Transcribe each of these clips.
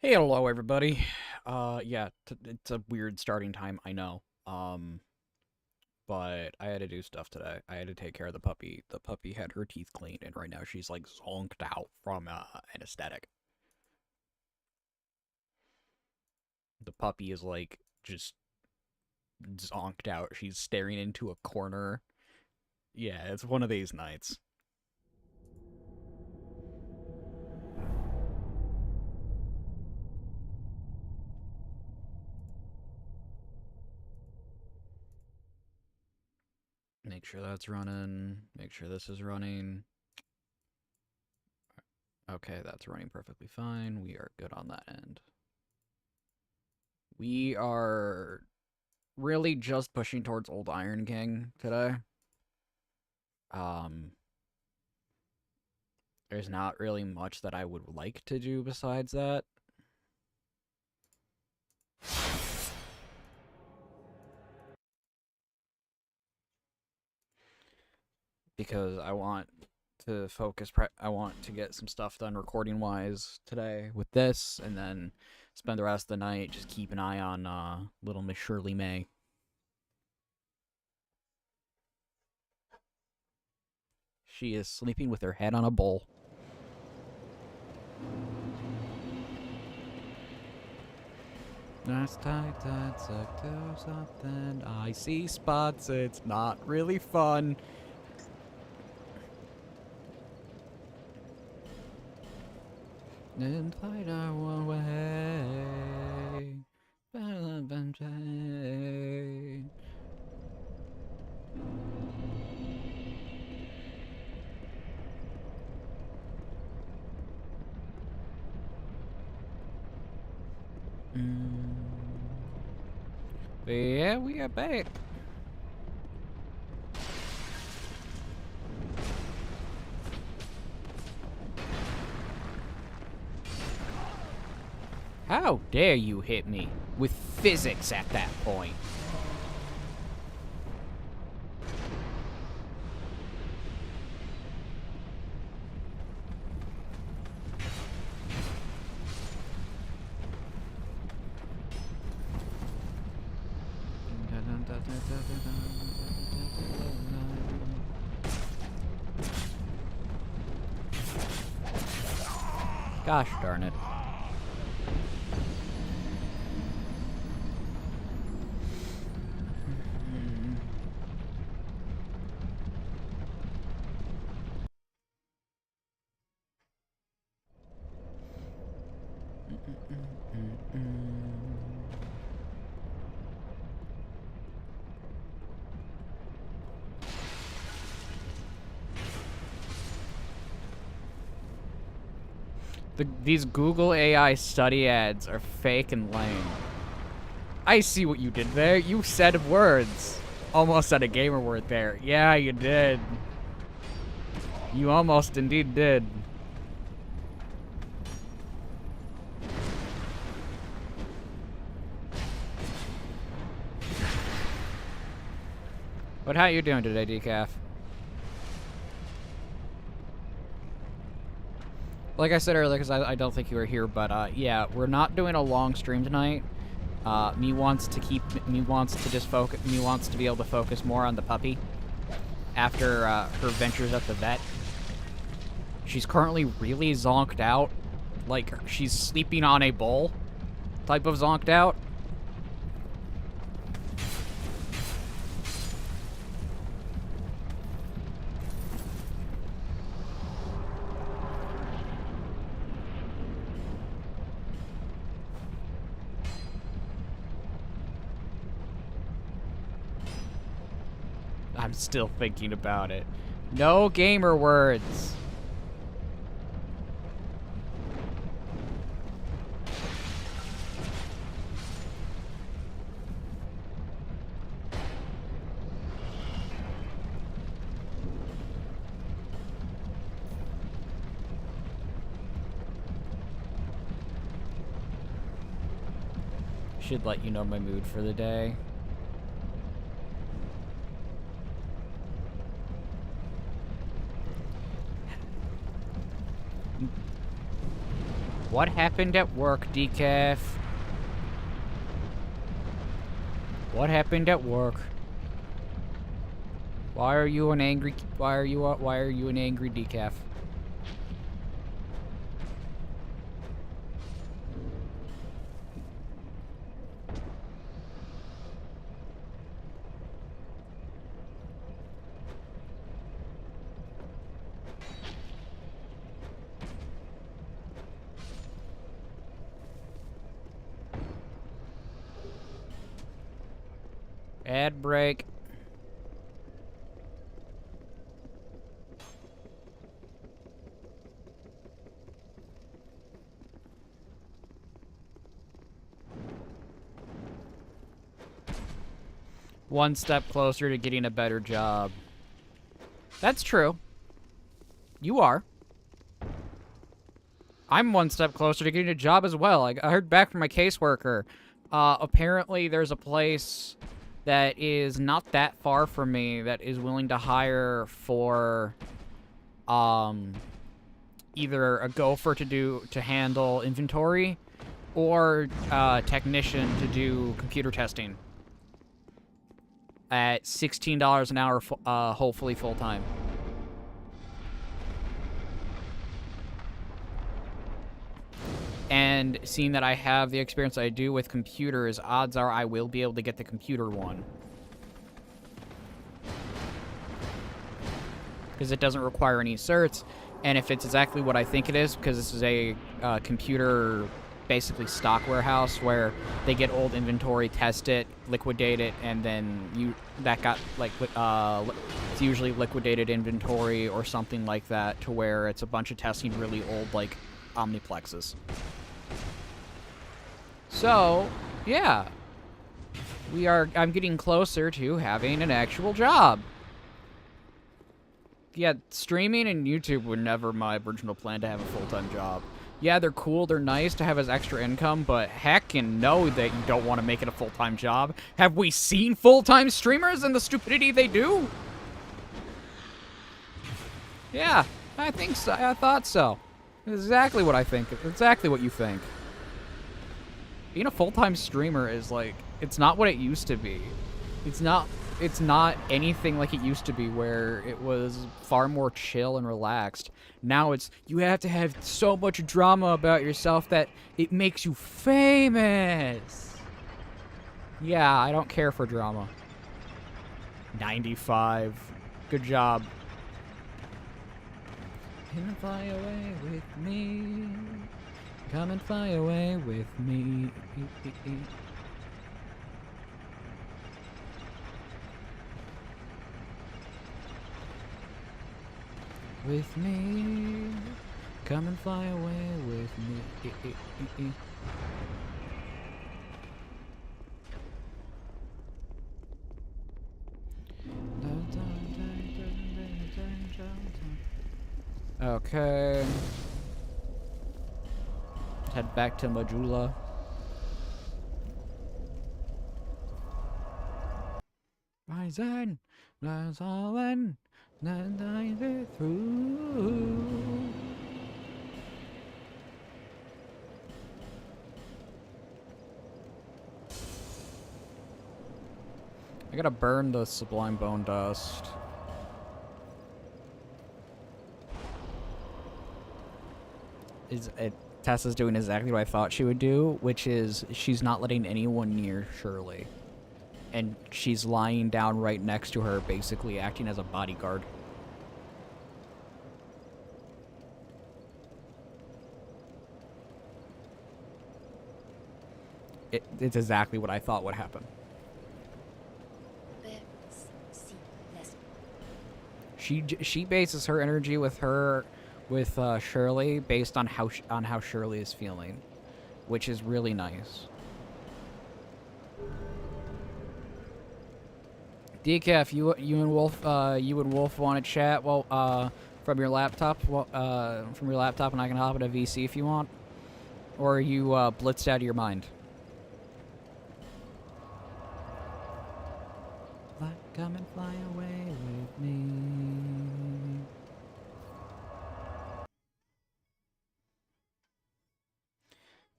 Hey, hello everybody. Yeah, it's a weird starting time, I know. But I had to do stuff today. I had to take care of the puppy. The puppy had her teeth cleaned, and right now she's like zonked out from anesthetic. The puppy is like just zonked out. She's staring into a corner. Yeah, it's one of these nights. Make sure that's running. Make sure this is running. Okay, that's running perfectly fine. We are good on that end. We are really just pushing towards Old Iron King today. Um, there's not really much that I would like to do besides that. Because I want to focus. I want to get some stuff done recording wise today with this, and then spend the rest of the night just keep an eye on little Miss Shirley May. She is sleeping with her head on a bowl. Last tight, suck to something. I see spots. It's not really fun. And fight our one way. But yeah, we are back. How dare you hit me with physics at that point? Gosh darn it. These Google AI study ads are fake and lame. I see what you did there. You said words. Almost said a gamer word there. Yeah, you did. You almost indeed did. But how you doing today, Decaf? Like I said earlier, because I don't think you were here, but yeah, we're not doing a long stream tonight. Me wants to be able to focus more on the puppy after her ventures at the vet. She's currently really zonked out, like she's sleeping on a bowl type of zonked out. I'm still thinking about it. No gamer words. Should let you know my mood for the day. What happened at work, Decaf? What happened at work? Why are you an angry Decaf? Ad break. One step closer to getting a better job. That's true. You are. I'm one step closer to getting a job as well. I heard back from my caseworker. Apparently there's a place that is not that far from me that is willing to hire for, either a gopher to handle inventory or a technician to do computer testing at $16 an hour, hopefully full-time. And seeing that I have the experience I do with computers, odds are I will be able to get the computer one. Because it doesn't require any certs, and if it's exactly what I think it is, because this is a computer, basically stock warehouse, where they get old inventory, test it, liquidate it, and then it's usually liquidated inventory or something like that, to where it's a bunch of testing really old, like, omniplexes. So, yeah. I'm getting closer to having an actual job. Yeah, streaming and YouTube were never my original plan to have a full-time job. Yeah, they're cool, they're nice to have as extra income, but heckin' know that you don't want to make it a full-time job. Have we seen full-time streamers and the stupidity they do? Yeah, I think so. I thought so. Exactly what I think. Exactly what you think. Being a full-time streamer is like, it's not what it used to be. It's not anything like it used to be, where it was far more chill and relaxed. Now it's, you have to have so much drama about yourself that it makes you famous. Yeah, I don't care for drama. 95. Good job. Come and fly away with me. Come and fly away with me. With me. Come and fly away with me. Okay. Head back to Majula. Rising, rising, rising through. I gotta burn the sublime bone dust. Tessa's doing exactly what I thought she would do, which is she's not letting anyone near Shirley. And she's lying down right next to her, basically acting as a bodyguard. It's exactly what I thought would happen. She bases her energy with Shirley based on how Shirley is feeling, which is really nice. Decaf, you and Wolf want to chat? Well, from your laptop. From your laptop, and I can hop at a VC if you want. Or are you blitzed out of your mind? Come and fly away with me.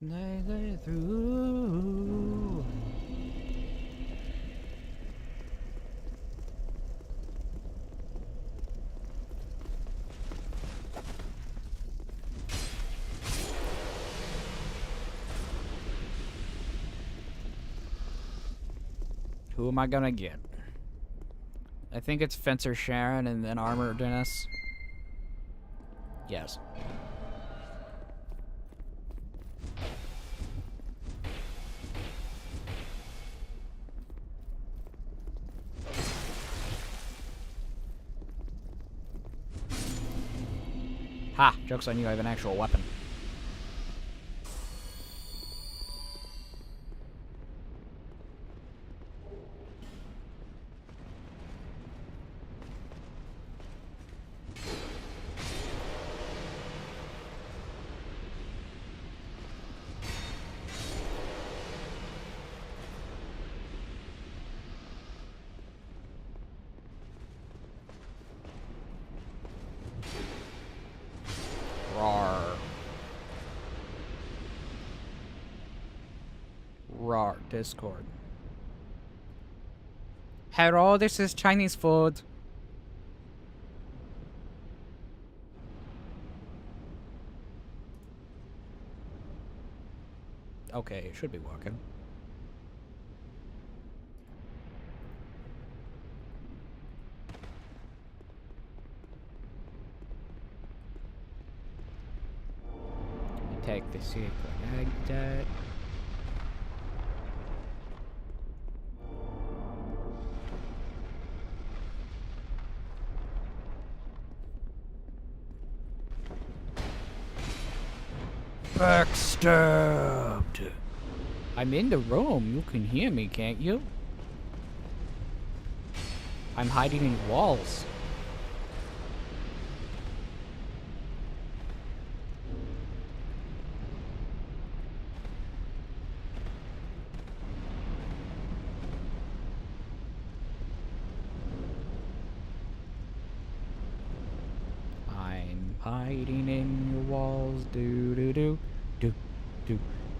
They through. Who am I gonna get? I think it's Fencer Sharon and then Armor Dennis. Yes. Ha! Joke's on you, I have an actual weapon. Rawr, Discord. Hello, this is Chinese food. Okay, it should be working. Take the secret exit. Backstabbed. I'm in the room. You can hear me, can't you? I'm hiding in walls. Hiding in your walls, do.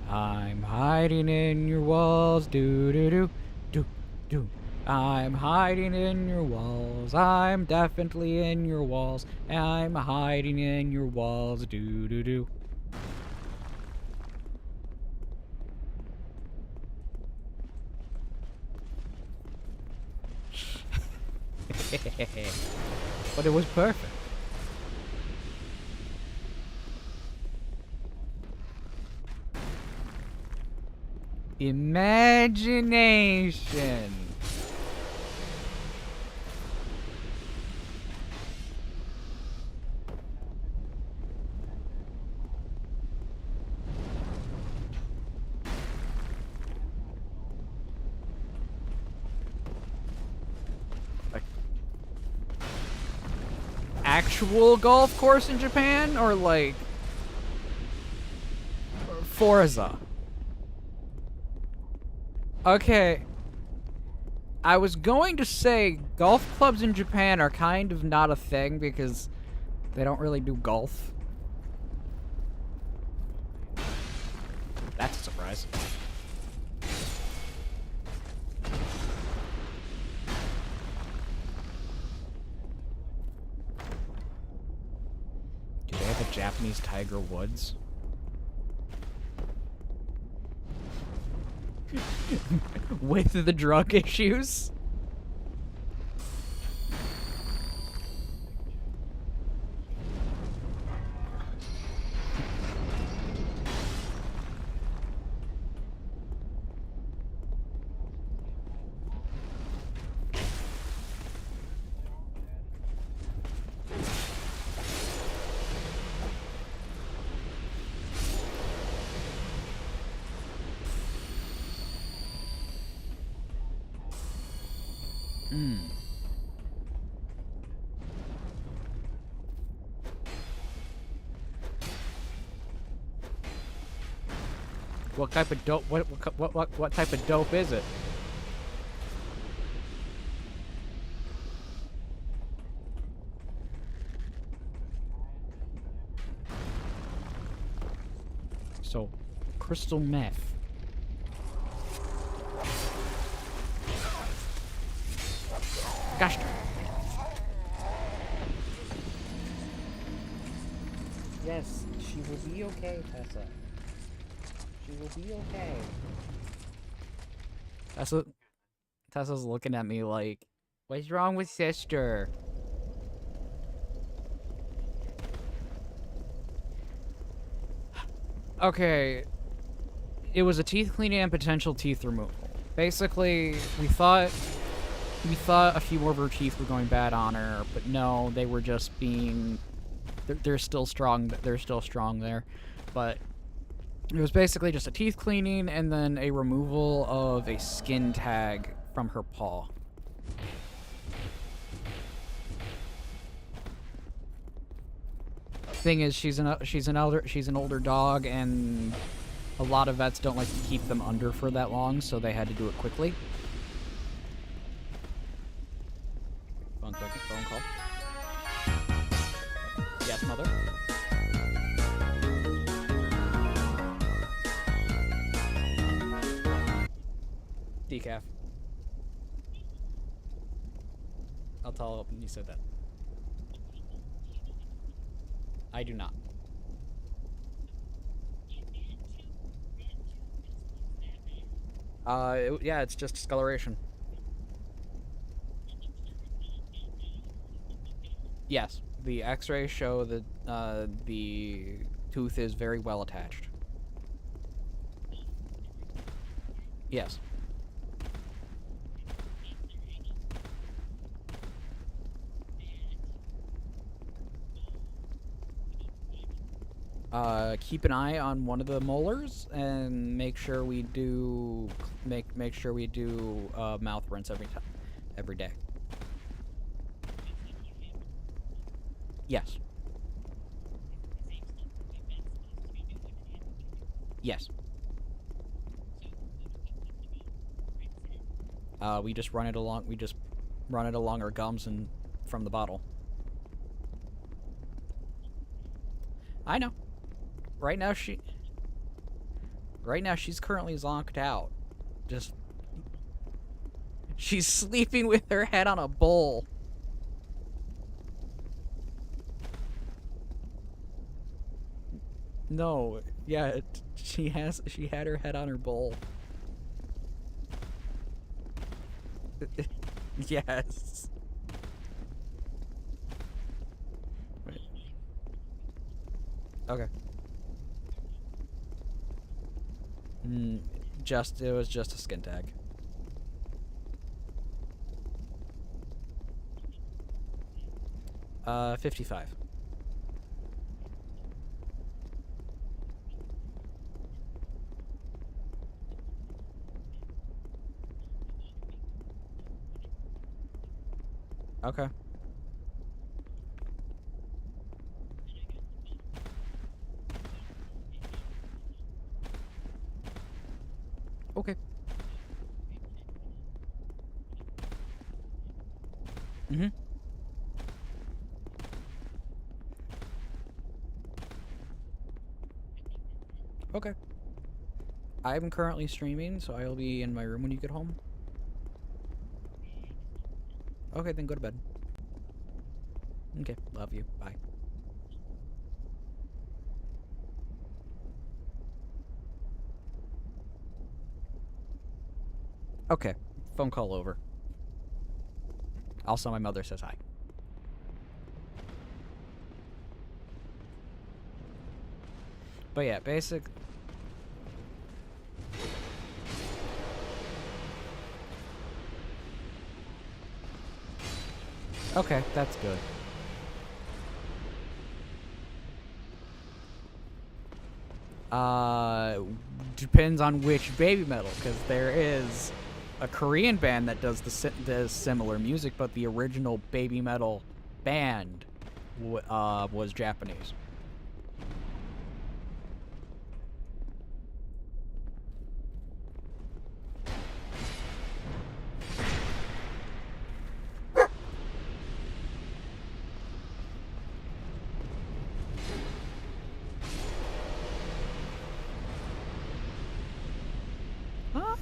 I'm hiding in your walls, do. I'm hiding in your walls. I'm definitely in your walls. I'm hiding in your walls, do. But it was perfect. Imagination. Like, actual golf course in Japan, or like Forza? Okay, I was going to say golf clubs in Japan are kind of not a thing because they don't really do golf. That's a surprise. Do they have a Japanese Tiger Woods? With the drug issues? What type of dope? What type of dope is it? So, Crystal meth. Gosh. Yes, she will be okay, Tessa. She will be okay. Tessa's looking at me like, what's wrong with sister? Okay. It was a teeth cleaning and potential teeth removal. Basically, we thought a few more of her teeth were going bad on her, but no, they were just being... They're still strong. They're still strong there. But it was basically just a teeth cleaning and then a removal of a skin tag from her paw. Thing is, she's an older dog, and a lot of vets don't like to keep them under for that long, so they had to do it quickly. 1 second, phone call. Yes, mother? Decaf. I'll tell when you said that. I do not. Yeah, it's just discoloration. Yes, the x-rays show that the tooth is very well attached. Yes. Keep an eye on one of the molars and make sure we do make sure we do mouth rinse every day. Yes. Yes. We just run it along our gums and from the bottle. I know. Right now she's currently zonked out. She's sleeping with her head on a bowl. No, yeah, she had her head on her bowl. Yes. Wait. Okay. It was just a skin tag. $55. Okay. Okay. Mm-hmm. Okay. I'm currently streaming, so I'll be in my room when you get home. Okay, then go to bed. Okay, love you. Bye. Okay, phone call over. Also, my mother says hi. But yeah, basic... Okay, that's good. Depends on which baby metal, because there is a Korean band that does similar music, but the original baby metal band was Japanese.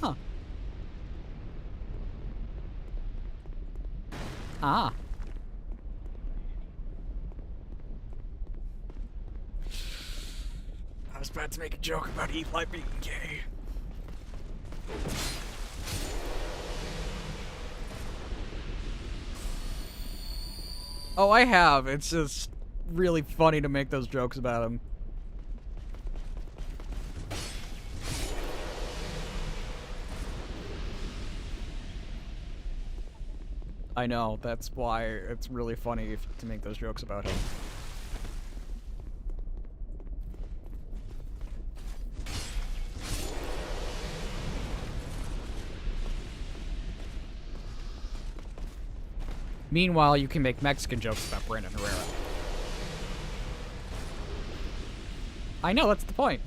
Huh. Ah. I was about to make a joke about Eli being gay. Oh, I have. It's just really funny to make those jokes about him. I know, that's why it's really funny to make those jokes about him. Meanwhile, you can make Mexican jokes about Brandon Herrera. I know, that's the point.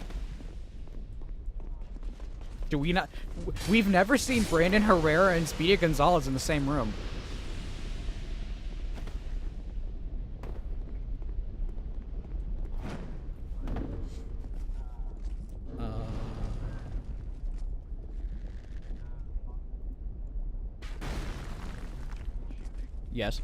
Do we not... We've never seen Brandon Herrera and Speedy Gonzalez in the same room. Yes.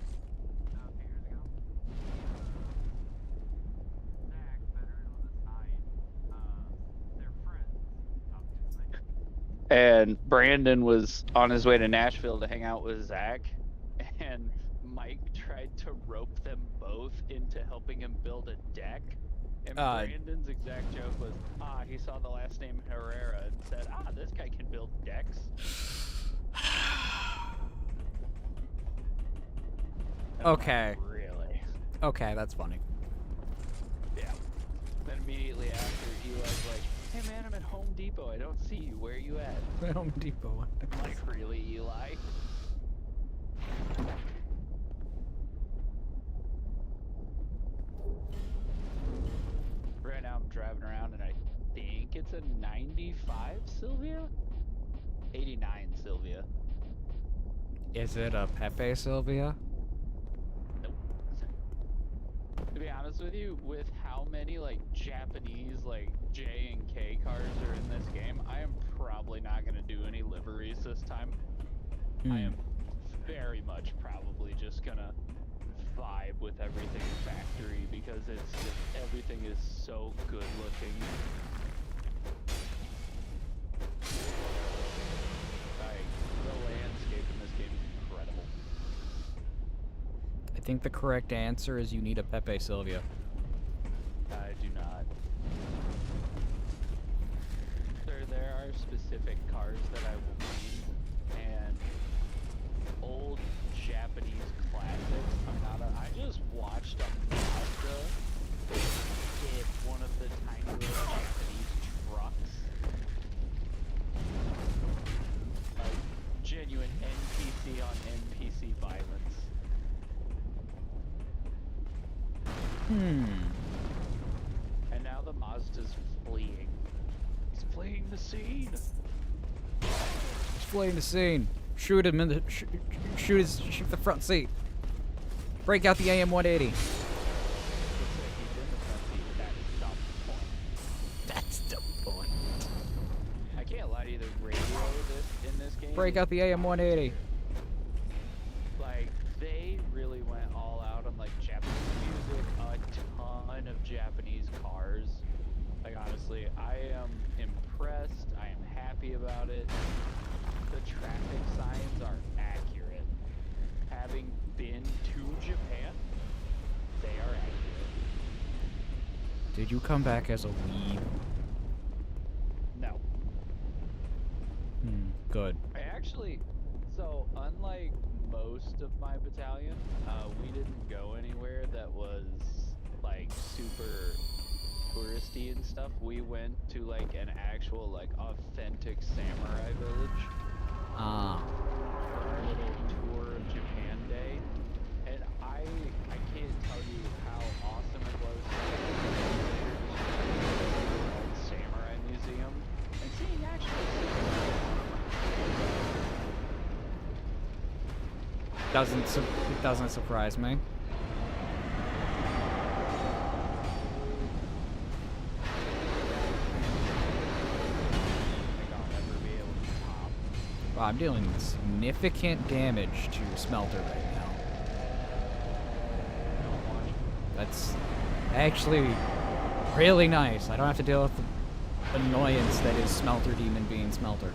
And Brandon was on his way to Nashville to hang out with Zach, and Mike tried to rope them both into helping him build a deck. And Brandon's exact joke was, he saw the last name Herrera and said, this guy can build decks. Okay. Really? Okay, that's funny. Yeah. Then immediately after, Eli's like, hey man, I'm at Home Depot. I don't see you. Where are you at? Home Depot. I'm like, really, Eli? Right now I'm driving around and I think it's a 95 Sylvia? 89 Sylvia. Is it a Pepe Sylvia? Nope. To be honest with you, with how many like Japanese like J and K cars are in this game, I am probably not going to do any liveries this time. I am very much probably just going to vibe with everything factory because it's just, everything is so good looking. Like, the landscape in this game is incredible. I think the correct answer is you need a Pepe Sylvia. I do not. There are specific cars that I will need, and old Japanese classics. I just watched a Mazda hit one of the tiny little Japanese trucks. Like, genuine NPC on NPC violence. And now the Mazda's fleeing. He's fleeing the scene. He's fleeing the scene. Shoot him in the shoot the front seat. Break out the AM-180. That's the point. I can't lie to you, the radio in this game. Break out the AM-180. Like, they really went all out on like Japanese music, a ton of Japanese cars. Like, honestly, I am impressed. I am happy about it. The traffic signs are accurate. Having been to Japan, they are accurate. Did you come back as a weeb? No. Good. I actually, so unlike most of my battalion, we didn't go anywhere that was like super touristy and stuff. We went to like an actual like authentic samurai village. For our little tour of Japan day, and I can't tell you how awesome it was. Samurai museum and seeing actual It doesn't surprise me. I'm dealing significant damage to Smelter right now. That's actually really nice. I don't have to deal with the annoyance that is Smelter Demon being Smelter.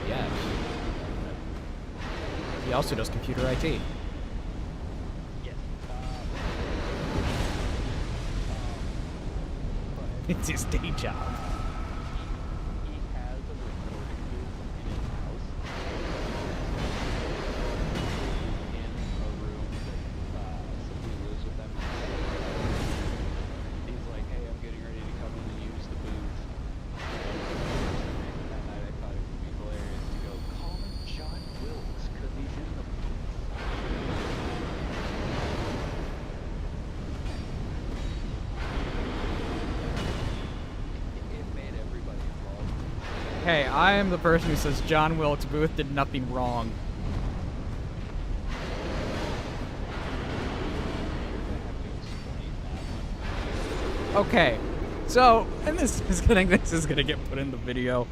Yeah. He also does computer IT. It's his day job. He has a recording booth in his house. In a room that somebody lives with them. He's like, hey, I'm getting ready to come in and use the booth. That night I thought it would be hilarious to go, call him John Wilkes, because he's in the booth. Hey, I am the person who says John Wilkes Booth did nothing wrong. Okay, so, and this is gonna get put in the video.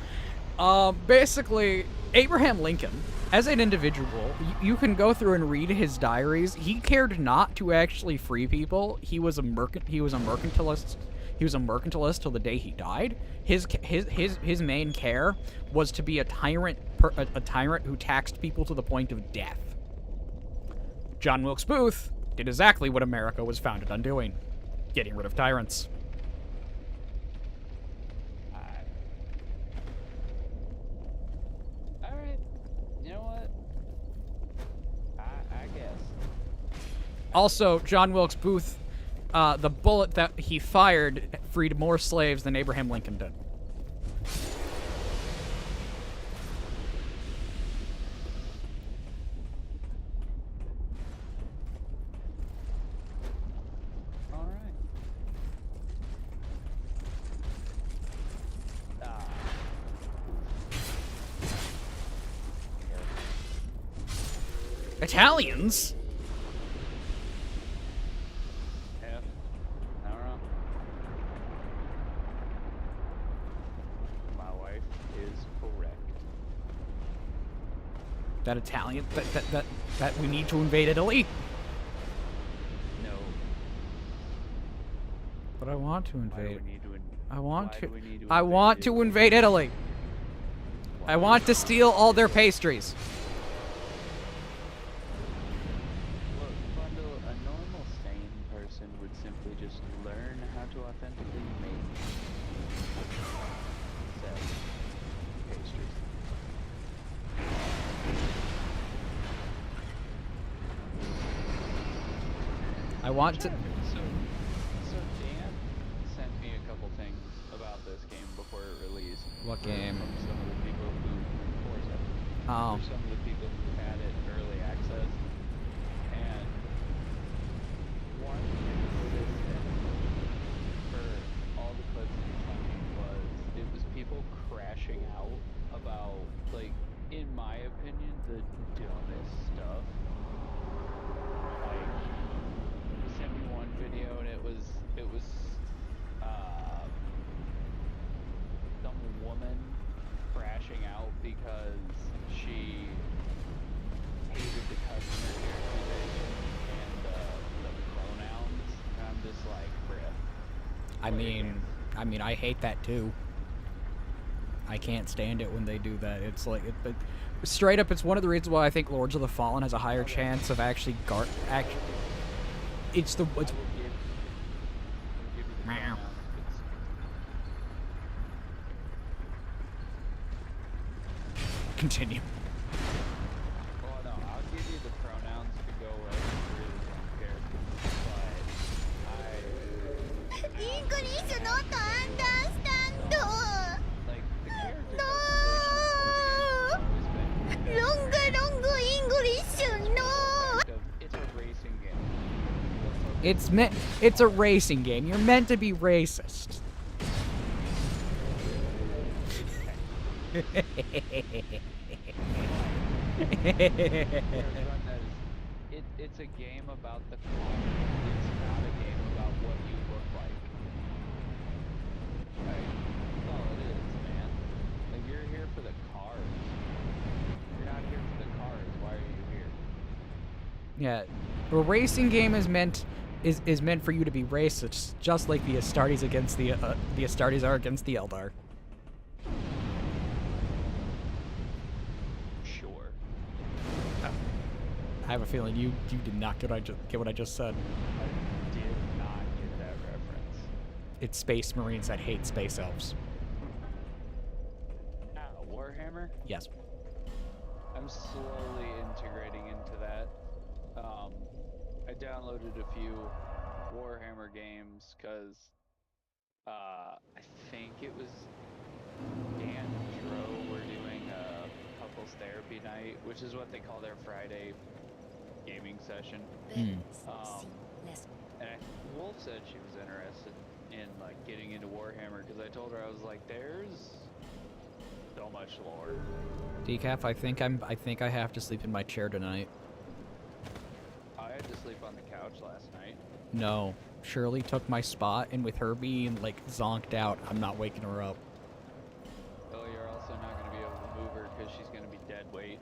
Basically, Abraham Lincoln, as an individual, you can go through and read his diaries. He cared not to actually free people. He was a mercantilist. He was a mercantilist till the day he died. His main care was to be a tyrant who taxed people to the point of death. John Wilkes Booth did exactly what America was founded on doing: getting rid of tyrants. All right. You know what? I guess. Also, John Wilkes Booth, the bullet that he fired freed more slaves than Abraham Lincoln did. All right. Italians? Yeah. Not wrong. My wife is correct. That Italian? That we need to invade Italy? No. But I want to Why do invade. we need to I want why to. do we need to I want to invade Italy. I want to steal all their pastries. Look, Bundle, a normal sane person would simply just learn how to authentically make said pastries. I want to. So Dan sent me a couple things about this game before it released. What game? From some of the people who Forza. Oh. For some of the people who had it in early access. And one consistent for all the clips he sent me was it was people crashing out about, like, in my opinion, the dumbest stuff. Like, he sent me one video and it was some woman crashing out because she hated the customer characterization and the pronouns. And I'm just like, bruh. I mean, I hate that too. I can't stand it when they do that. It's like, but straight up, it's one of the reasons why I think Lords of the Fallen has a higher chance of actually it's the. I will give you the Meow. pronouns. Continue. Well, no, I'll give you the pronouns to go right through the character. But English not understand. like, the character No. customization for the game has always been Long English no. it's a racing game. It's a racing game. You're meant to be racist. It's it's a game about the car. It's not a game about what you look like. Right? That's all it is, man. Like, you're here for the cars. You're not here for the cars. Why are you here? Yeah, a racing game is meant for you to be racist, just like the Astartes against the Astartes are against the Eldar. Sure. I have a feeling you did not get what I just said. I did not get that reference. It's space marines that hate space elves. Warhammer? Yes. I'm slowly integrating into that. I downloaded a few Warhammer games because I think it was Dan and Dro were doing a couples therapy night, which is what they call their Friday gaming session. And Wolf said she was interested in like getting into Warhammer because I told her, I was like, there's so much lore. Decaf, I think I have to sleep in my chair tonight. I had to sleep on the couch last night. No. Shirley took my spot, and with her being, like, zonked out, I'm not waking her up. Well, you're also not going to be able to move her because she's going to be dead weight.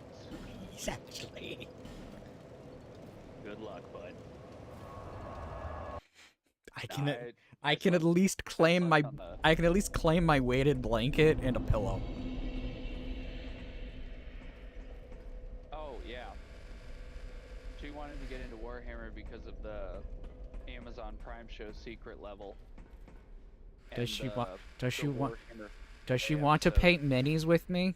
Exactly. Good luck, bud. I can at least claim my weighted blanket and a pillow. Oh, yeah. She wanted to get into Warhammer because of the Amazon Prime show Secret Level. Does she want Warhammer to paint minis with me?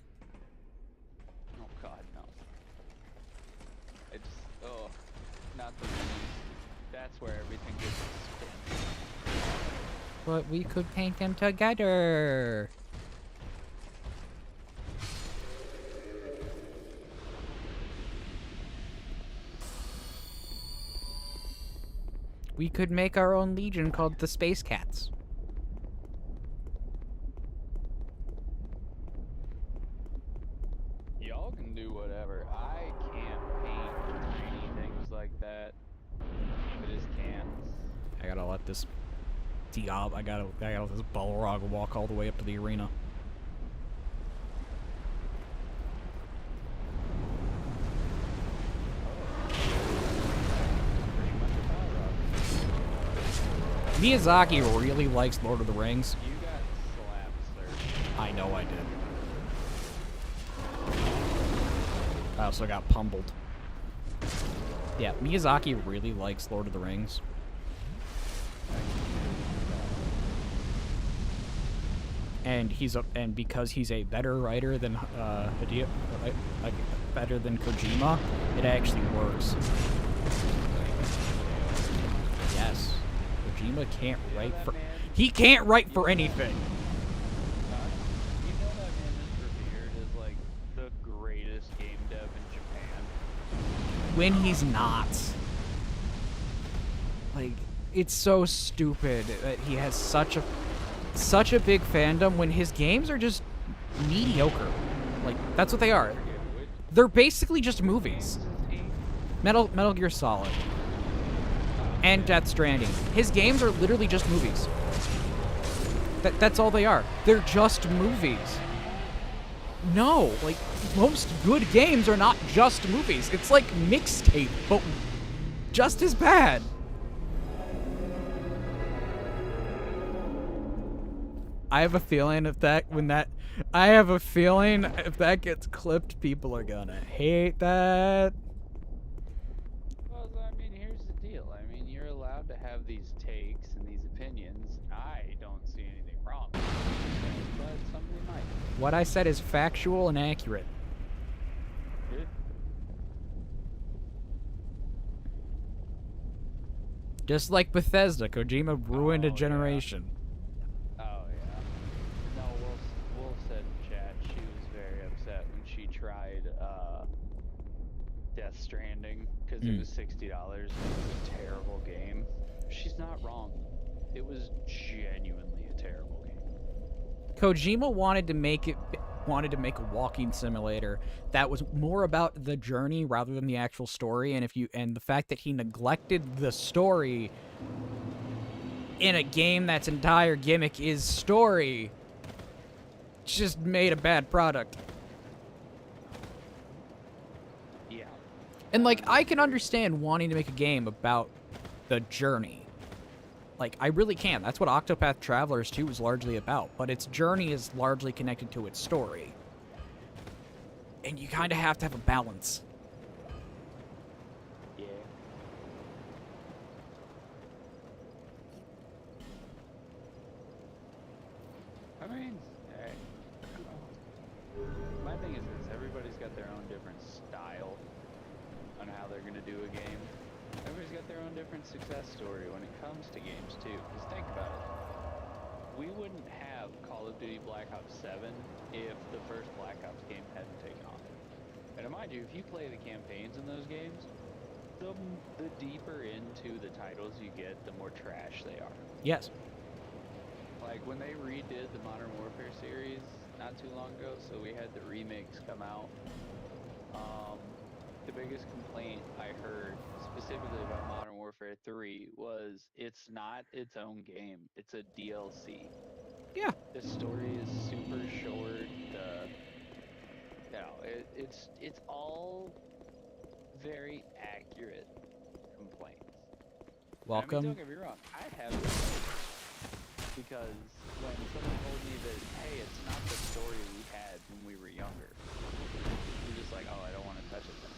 Oh god, no. Not the minis. That's where everything gets spent. But we could paint them together. We could make our own legion called the Space Cats. Y'all can do whatever. I can't paint tiny things like that. I just can't. I gotta let this I gotta let this Balrog walk all the way up to the arena. Miyazaki really likes Lord of the Rings. You got slapped, sir. I know I did. I also got pummeled. Yeah, Miyazaki really likes Lord of the Rings. And because he's a better writer than better than Kojima, it actually works. Yes. Kojima can't write for... He can't write for anything! You know that man is revered as, like, the greatest game dev in Japan? When he's not. Like, it's so stupid that he has such a big fandom when his games are just mediocre. Like, that's what they are. They're basically just movies. Metal Gear Solid. And Death Stranding. His games are literally just movies. That's all they are. They're just movies. No, like, most good games are not just movies. It's like mixtape, but just as bad. I have a feeling if that gets clipped, people are gonna hate that. Well, I mean, here's the deal. I mean, you're allowed to have these takes and these opinions. I don't see anything wrong with it, but somebody might. What I said is factual and accurate. Good. Just like Bethesda, Kojima ruined a generation. Oh, yeah. No, Wolf said in chat she was very upset when she tried Death Stranding because it was $60. It was a terrible game. She's not wrong. It was genuinely a terrible game. Kojima wanted to make a walking simulator that was more about the journey rather than the actual story, and the fact that he neglected the story in a game that's entire gimmick is story just made a bad product. Yeah. And like, I can understand wanting to make a game about the journey. Like, I really can. That's what Octopath Travelers 2 is largely about. But its journey is largely connected to its story. And you kind of have to have a balance. Yeah. I mean, my thing is this: everybody's got their own different style on how they're gonna do a game. Everybody's got their own different success story when it comes to games too. Because think about it: we wouldn't have Call of Duty Black Ops 7 if the first Black Ops game hadn't taken off. And mind you, if you play the campaigns in those games, the deeper into the titles you get, the more trash they are. Yes. Like when they redid the Modern Warfare series not too long ago, so we had the remakes come out. The biggest complaint I heard specifically about Modern Warfare 3 was it's not its own game, it's a DLC. Yeah. The story is super short. It's all very accurate complaints. Welcome. I mean, don't get me wrong, I have because when someone told me that, hey, it's not the story we had when we were younger, you're just like, oh, I don't want to touch it then.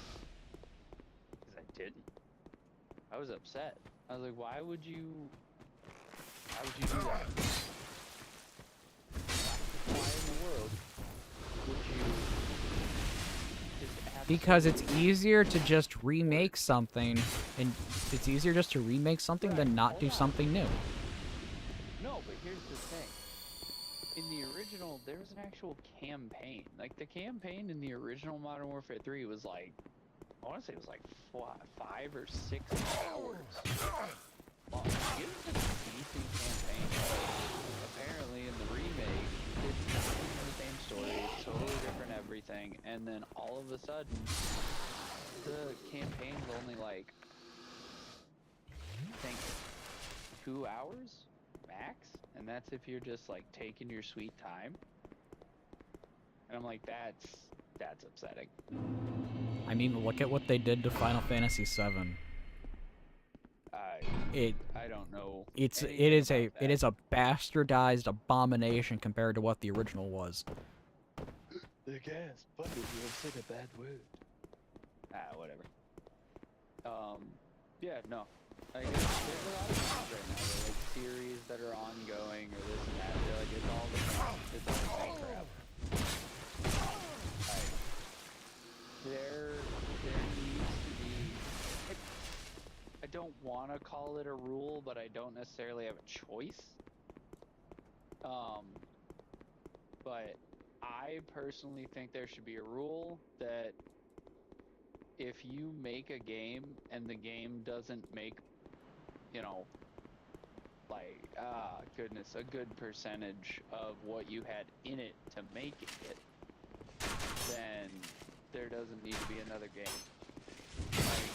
Because I didn't. I was upset. I was like, why would you do that? Why in the world would you just Because it's easier to just remake something, and it's easier just to remake something than not do something new. No, but here's the thing. In the original, there was an actual campaign. Like, the campaign in the original Modern Warfare 3 was like, I want to say it was like 5 or 6 hours long. It was a decent campaign. Apparently, in the remake, it's not even the same story. It's totally different everything. And then all of a sudden, the campaign's only like, I think, 2 hours max, and that's if you're just like taking your sweet time. And I'm like, that's upsetting. I mean, look at what they did to Final Fantasy VII. I don't know. It is a bastardized abomination compared to what the original was. The gas, but you have said a bad word. Whatever. Yeah, no. Like, there's a lot of things right now. They're like series that are ongoing or this and that. They're like, it's all the same crap. Like, there needs to be. I don't want to call it a rule, but I don't necessarily have a choice. But I personally think there should be a rule that if you make a game and the game doesn't make, like, goodness, a good percentage of what you had in it to make it, then there doesn't need to be another game. Like,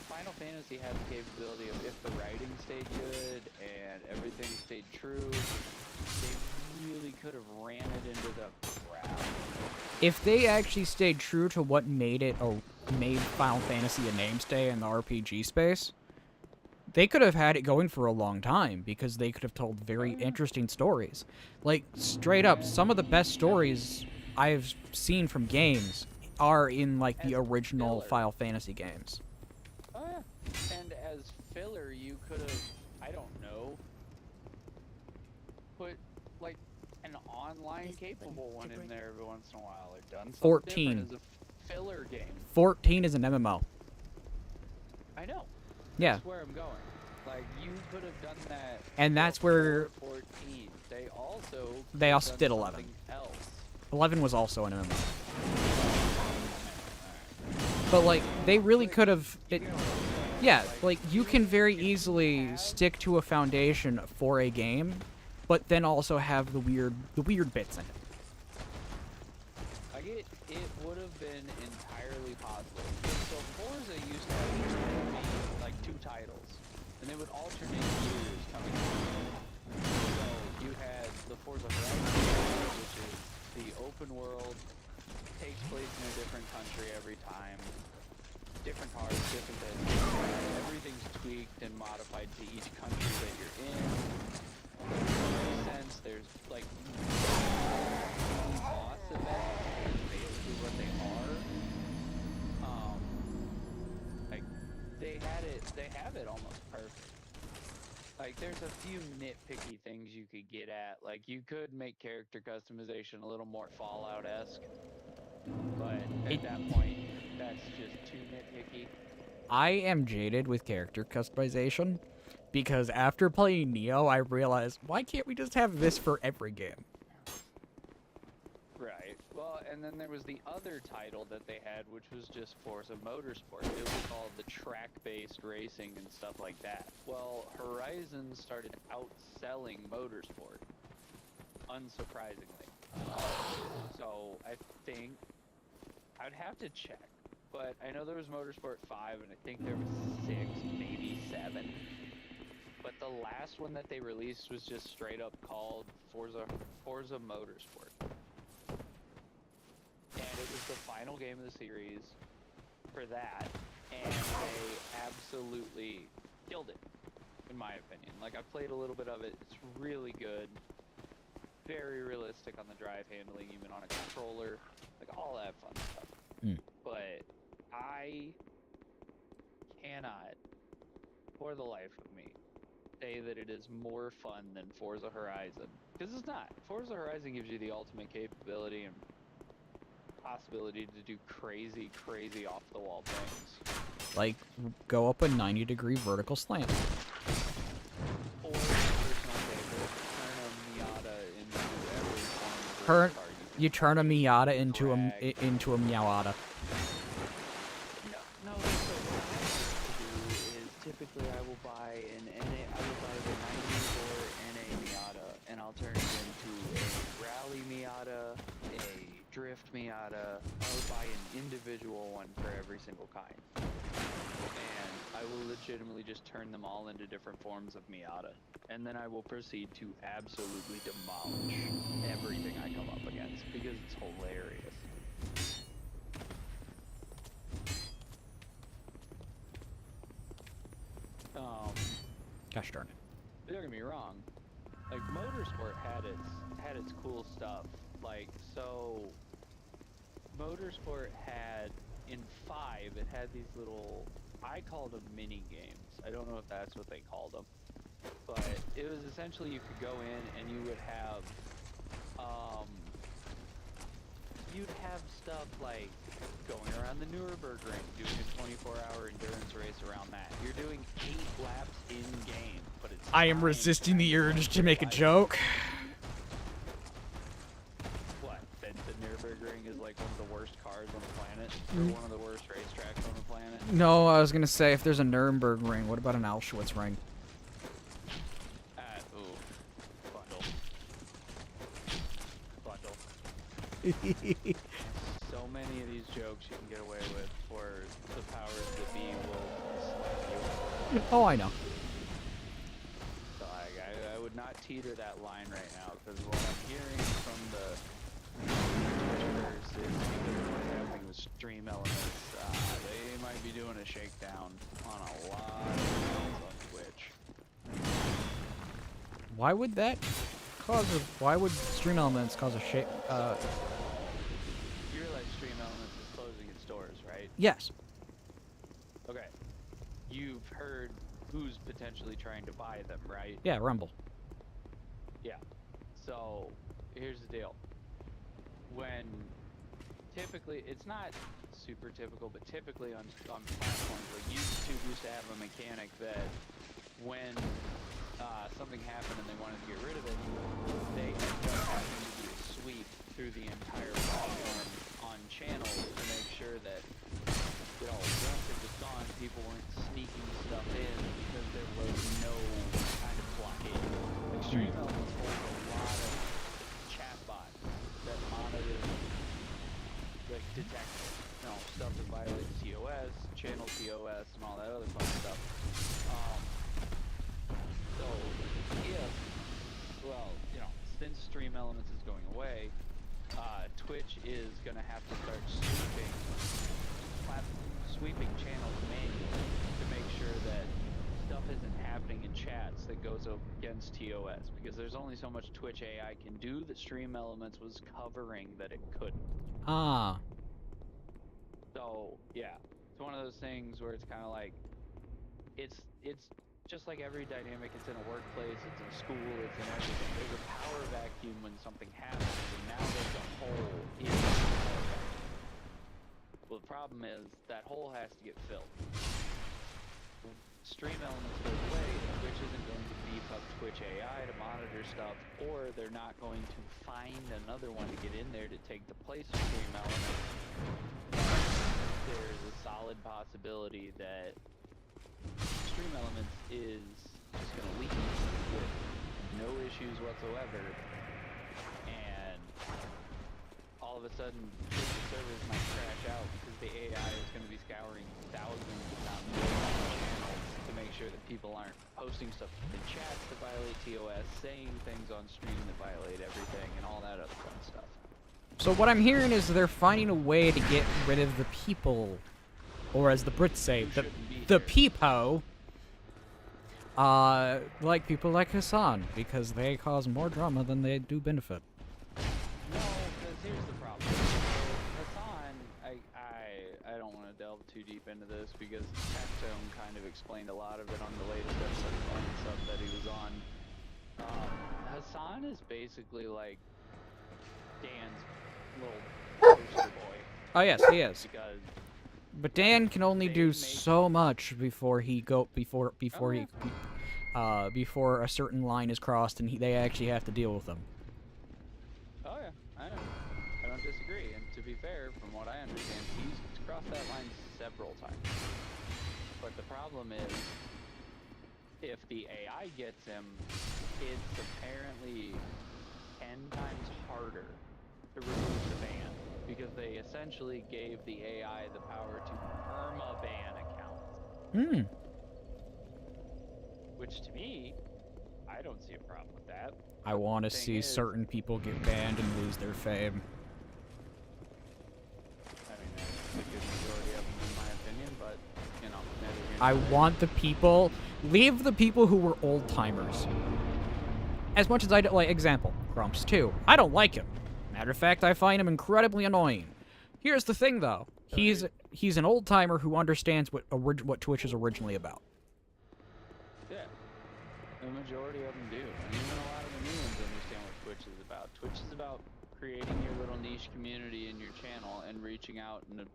Final Fantasy has the capability of, if the writing stayed good and everything stayed true, they really could have ran it into the ground. If they actually stayed true to what made Final Fantasy a mainstay in the RPG space, they could have had it going for a long time because they could have told very interesting stories. Like, straight up, some of the best stories I've seen from games are in, like, the original Final Fantasy games. Oh, yeah. And as filler, you could have, I don't know, put, like, an online capable one in there every once in a while, or done something 14. different as a filler game. 14 is an MMO. I know. Yeah. That's where I'm going. Like, you could have done that. And that's where 14. They also did 11. Else. 11 was also an MMO. But, like, they really could have... Yeah, like, you can very easily stick to a foundation for a game but then also have the weird bits in it. Like it would have been entirely possible. So Forza used to have like 2 titles, and they would alternate years coming out. So you had the Forza Horizon, which is the open world, takes place in a different country every time, different cars, different things. Everything's tweaked and modified to each country that you're in. Makes sense. There's like boss events, is basically what they are. Like they have it almost perfect. Like there's a few nitpicky things you could get at. Like you could make character customization a little more Fallout-esque, but at that point, that's just too nitpicky. I am jaded with character customization because after playing Neo, I realized, why can't we just have this for every game? Right. Well, and then there was the other title that they had, which was just Forza Motorsport. It was called the track-based racing and stuff like that. Well, Horizon started outselling Motorsport, unsurprisingly. So I think I'd have to check, but I know there was Motorsport 5, and I think there was 6, maybe 7. But the last one that they released was just straight up called Forza Motorsport. And it was the final game of the series for that, and they absolutely killed it, in my opinion. Like, I played a little bit of it, it's really good, very realistic on the drive handling, even on a controller, like all that fun stuff. But I cannot, for the life of me, say that it is more fun than Forza Horizon, because it's not. Forza Horizon gives you the ultimate capability and possibility to do crazy off-the-wall things. Like, go up a 90-degree vertical slant. Or personal favorite, turn a Miata into every form of car You turn a Miata into a Drag. Miawata. No, so what I like to do is typically I will buy the 94 NA Miata, and I'll turn it into a rally Miata, a drift Miata. I will buy an individual one for every single kind. And I will legitimately just turn them all into different forms of Miata. And then I will proceed to absolutely demolish everything I come up against, because it's hilarious. Gosh darn it. Don't get me wrong, like Motorsport had its cool stuff. Like, so Motorsport had, in 5, it had these little, I called them mini games. I don't know if that's what they called them, but it was essentially you could go in and you would have stuff like going around the Nürburgring, doing a 24-hour endurance race around that. You're doing 8 laps in game, but it's I am resisting the urge to make a joke. What? That the Nürburgring is like one of the worst cars on the planet? Or one of the worst racetracks on the planet? No, I was gonna say, if there's a Nuremberg ring, what about an Auschwitz ring? Bundle. So many of these jokes you can get away with, or the powers that be will slap you. Oh, I know. So I would not teeter that line right now, because what I'm hearing from the Twitchers is because what's happening with Stream Elements, they might be doing a shakedown on a lot of things on Twitch. Why would that cause a... Why would Stream Elements cause a shake... You realize Stream Elements is closing its doors, right? Yes. Okay. You've heard who's potentially trying to buy them, right? Yeah, Rumble. Yeah. So, here's the deal. When typically, it's not super typical, but typically on platforms like YouTube used to have a mechanic that when something happened and they wanted to get rid of it, they ended up having to do a sweep through the entire platform on channels to make sure that, you know, once it was gone, people weren't sneaking stuff in because there was no kind of blockade. Like Stream Elements holds a lot of chatbots that monitor, like detect, stuff that violates TOS, channel TOS, and all that other fun stuff. So since Stream Elements is going away, Twitch is gonna have to start sweeping channels manually to make sure that stuff isn't happening in chats that goes up against TOS, because there's only so much Twitch AI can do that Stream Elements was covering that it couldn't. Ah. So yeah, it's one of those things where it's kind of like, it's just like every dynamic. It's in a workplace, it's in school, it's in everything. There's a power vacuum when something happens, and now there's a hole in the power vacuum. Well, the problem is that hole has to get filled. Stream Elements goes away, Twitch isn't going to beef up Twitch AI to monitor stuff, or they're not going to find another one to get in there to take the place of Stream Elements. There's a solid possibility that Stream Elements is just going to leak with no issues whatsoever, and all of a sudden the servers might crash out because the AI is going to be scouring thousands, if not millions of channels to make sure that people aren't posting stuff in chats that violate TOS, saying things on stream that violate everything, and all that other fun stuff. So what I'm hearing is they're finding a way to get rid of the people, or as the Brits say, the peepo, like people like Hassan, because they cause more drama than they do benefit. No, because here's the problem. Hassan, I don't want to delve too deep into this because Capstone kind of explained a lot of it on the latest episode of Unsub that he was on. Hassan is basically like Dan's little poster boy. Oh yes, he is. Because but Dan can only do so much before a certain line is crossed, and they actually have to deal with them. Oh yeah, I know. I don't disagree. And to be fair, from what I understand, he's crossed that line several times. But the problem is, if the AI gets him, it's apparently 10 times harder to remove the ban, because they essentially gave the AI the power to perma-ban accounts. Which to me, I don't see a problem with that. I want to see certain people get banned and lose their fame. I mean, that's a good majority of them in my opinion, but, I want the people, leave the people who were old-timers. As much as I don't like, example, Grumps 2. I don't like him. Matter of fact, I find him incredibly annoying. Here's the thing, though. He's an old-timer who understands what Twitch is originally about. Yeah, the majority of them do. And even a lot of the new ones understand what Twitch is about. Twitch is about creating your little niche community in your channel and reaching out and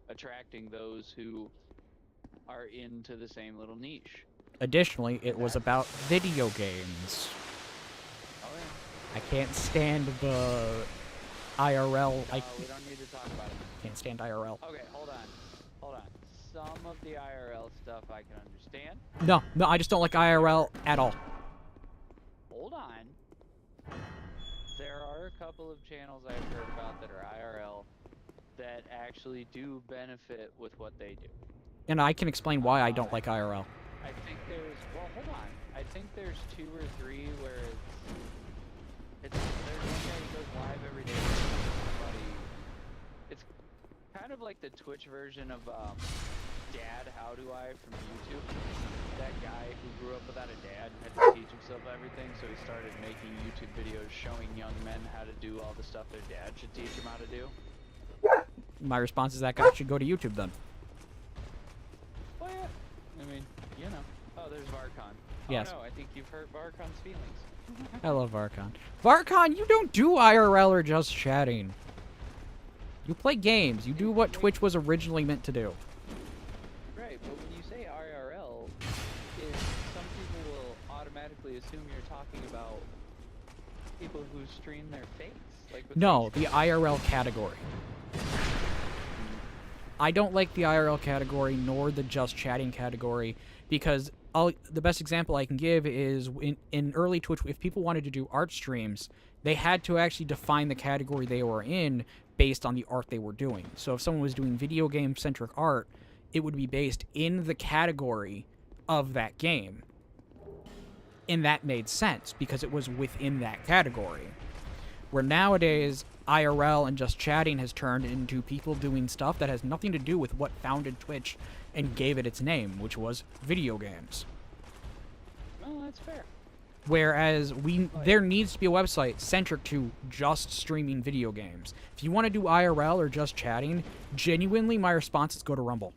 attracting those who are into the same little niche. Additionally, it was about video games. Oh yeah. I can't stand the IRL. We don't need to talk about it. Can't stand IRL. Okay, hold on. Some of the IRL stuff I can understand. No, I just don't like IRL at all. Hold on. There are a couple of channels I've heard about that are IRL that actually do benefit with what they do. And I can explain why I don't like IRL. I think hold on. I think there's 2 or 3 where there's one guy who goes live every day with somebody. It's kind of like the Twitch version of Dad How Do I from YouTube. That guy who grew up without a dad and had to teach himself everything, so he started making YouTube videos showing young men how to do all the stuff their dad should teach them how to do. My response is that guy should go to YouTube then. Well, yeah. I mean, Oh, there's Varcon. Yes. Oh no, I think you've hurt Varcon's feelings. I love Varcon. Varcon, you don't do IRL or just chatting. You play games. You do what Twitch was originally meant to do. Right, but when you say IRL, some people will automatically assume you're talking about people who stream their face. Like No, the IRL category. I don't like the IRL category nor the just chatting category because the best example I can give is in early Twitch, if people wanted to do art streams, they had to actually define the category they were in based on the art they were doing. So if someone was doing video game-centric art, it would be based in the category of that game. And that made sense because it was within that category. Where nowadays, IRL and just chatting has turned into people doing stuff that has nothing to do with what founded Twitch and gave it its name, which was video games. Well, that's fair. Whereas there needs to be a website centric to just streaming video games. If you want to do IRL or just chatting, genuinely my response is go to Rumble.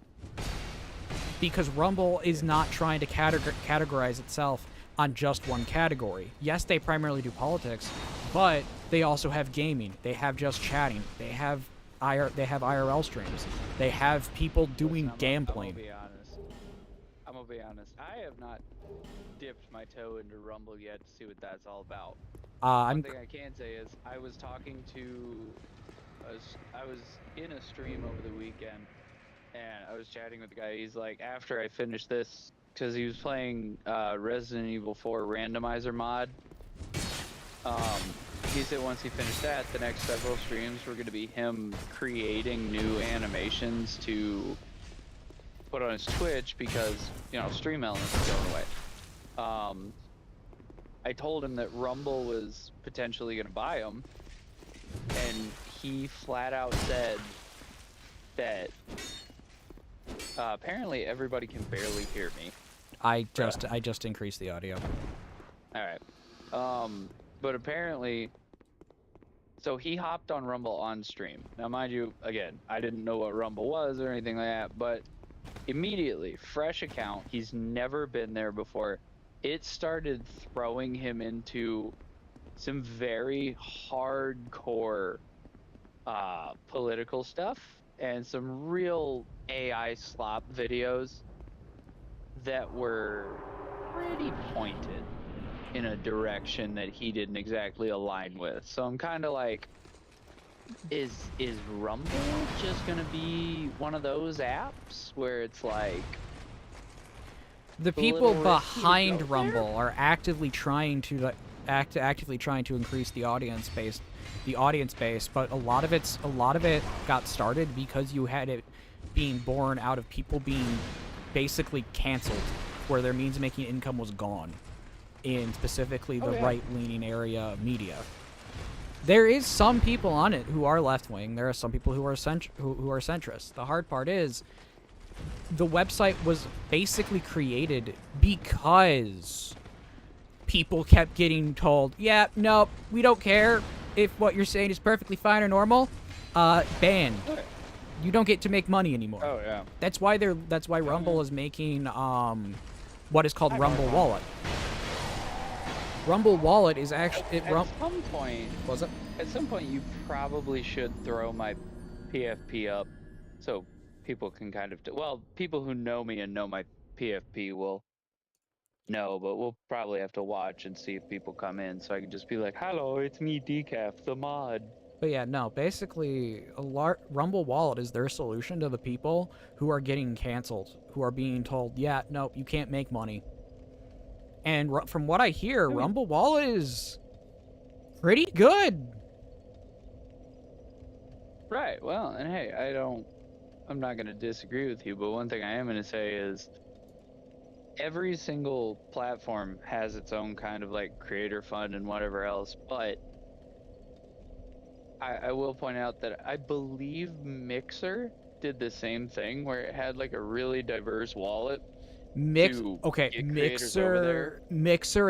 Because Rumble is not trying to categorize itself on just one category. Yes, they primarily do politics, but they also have gaming. They have just chatting. They have IRL streams. They have people doing gambling. I'm gonna be honest. I have not dipped my toe into Rumble yet to see what that's all about. One thing I can say is I was talking to, I was in a stream over the weekend, and I was chatting with the guy. He's like, after I finished this, because he was playing Resident Evil 4 randomizer mod. He said once he finished that, the next several streams were going to be him creating new animations to put on his Twitch because, you know, stream elements are going away. I told him that Rumble was potentially going to buy him, and he flat out said that apparently everybody can barely hear me. I just increased the audio. All right. But apparently, so he hopped on Rumble on stream. Now, mind you, again, I didn't know what Rumble was or anything like that, but immediately, fresh account, he's never been there before. It started throwing him into some very hardcore political stuff and some real AI slop videos that were pretty pointed in a direction that he didn't exactly align with. So I'm kind of like, is Rumble just gonna be one of those apps where it's like the people behind Rumble are actively trying to increase the audience base, but a lot of it got started because you had it being born out of people being basically canceled, where their means of making income was gone in specifically the right-leaning area of media. There is some people on it who are left-wing. There are some people who are centrist. The hard part is the website was basically created because people kept getting told, yeah, no, we don't care if what you're saying is perfectly fine or normal. Banned. You don't get to make money anymore. Oh yeah. That's why Rumble is making what is called Rumble Wallet. Rumble Wallet is actually at some point. Was it? At some point, you probably should throw my PFP up, so people can kind of people who know me and know my PFP will know, but we'll probably have to watch and see if people come in, so I can just be like, "Hello, it's me, Decaf, the mod." But yeah, no, basically, Rumble Wallet is their solution to the people who are getting canceled, who are being told, yeah, nope, you can't make money. And from what I hear, Rumble Wallet is pretty good. Right, well, and hey, I'm not going to disagree with you, but one thing I am going to say is every single platform has its own kind of like creator fund and whatever else, but I will point out that I believe Mixer did the same thing where it had like a really diverse wallet. Mixer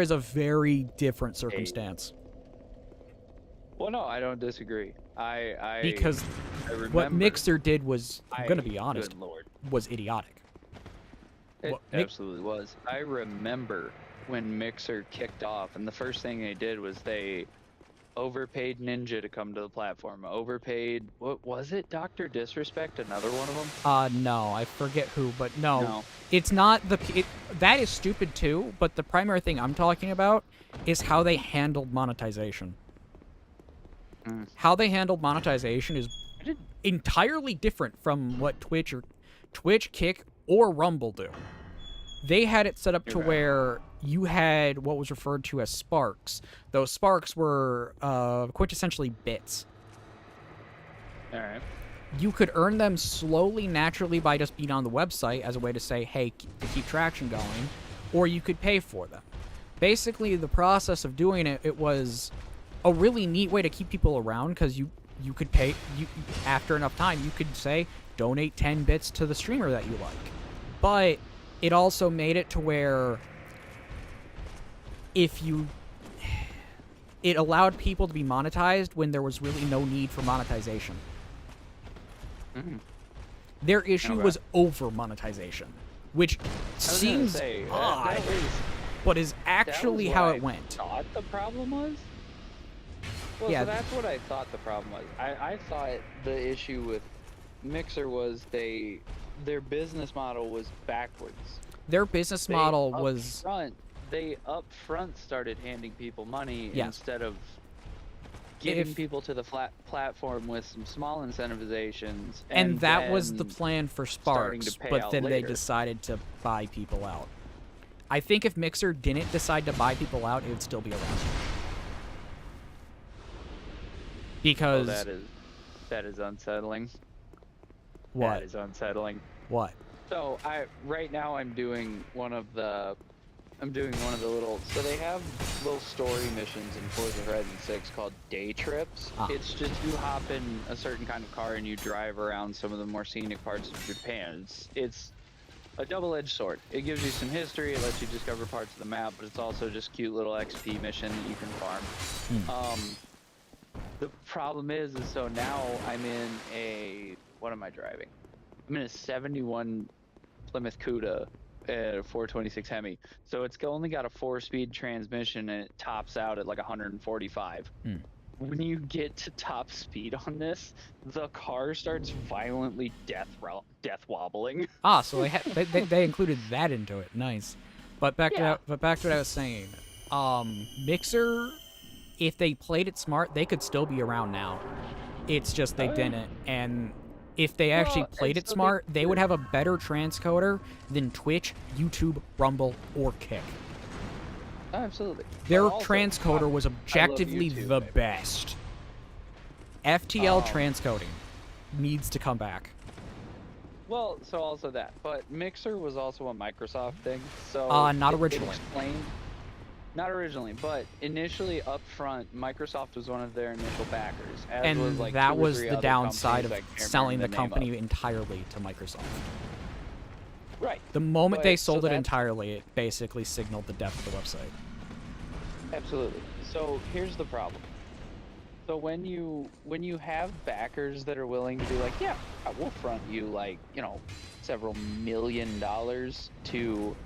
is a very different circumstance. Well, no, I don't disagree. Because what Mixer did was, I'm gonna be honest, was idiotic. It absolutely was. I remember when Mixer kicked off, and the first thing they did was they overpaid Ninja to come to the platform. Overpaid, what was it? Dr. Disrespect, another one of them? No, I forget who, but no. It's not that is stupid too, but the primary thing I'm talking about is how they handled monetization. How they handled monetization is entirely different from what Twitch, Kick, or Rumble do. They had it set up to You're right. where you had what was referred to as sparks. Those sparks were quintessentially bits. All right. You could earn them slowly, naturally by just being on the website as a way to say, hey, to keep traction going, or you could pay for them. Basically, the process of doing it, it was a really neat way to keep people around because you could pay, after enough time, you could say, donate 10 bits to the streamer that you like. But it also made it to where it allowed people to be monetized when there was really no need for monetization. Mm-hmm. Their issue Okay. was over monetization, which I was gonna seems say, odd, that was, but is that actually was how what it I went. thought the problem was. Well, Yeah. so that's what I thought the problem was. I thought the issue with Mixer was their business model was backwards. Their business model They up front started handing people money Yes. instead of getting If- people to the platform with some small incentivizations. and that was the then plan for starting to Sparks, pay but out then they later. decided to buy people out. I think if Mixer didn't decide to buy people out, it would still be around. Oh, Because that is unsettling. what? That is unsettling. What? So right now I'm doing one of the little, so they have little story missions in Forza Horizon 6 called day trips. Ah. It's just you hop in a certain kind of car and you drive around some of the more scenic parts of Japan. It's a double-edged sword. It gives you some history, it lets you discover parts of the map, but it's also just cute little XP mission that you can farm. The problem is so now I'm in what am I driving? I'm in a 71 Plymouth Cuda at a 426 Hemi. So it's only got a 4-speed transmission and it tops out at like 145. When you get to top speed on this, the car starts violently death wobbling. Ah, so they included that into it. Nice. But back Yeah. to what I was saying. Mixer, if they played it smart, they could still be around now. It's just they Oh, yeah. didn't. And if they actually Well, played and it so they smart, they would could. have a better transcoder than Twitch, YouTube, Rumble, or Kick. Absolutely. Their But also, transcoder was objectively YouTube, the baby. best. FTL Um, transcoding needs to come back. Well, so also that, but Mixer was also a Microsoft thing, so Not it originally. explained, not originally, but initially up front, Microsoft was one of their initial backers, as And was like that 2 or was 3 the other downside companies of I can't selling the remember name of. company entirely to Microsoft. Right. The moment But- they so sold it that's- entirely, it basically signaled the death of the website. Absolutely. So here's the problem. So when you have backers that are willing to be like, yeah, we'll front you like, several $1 million to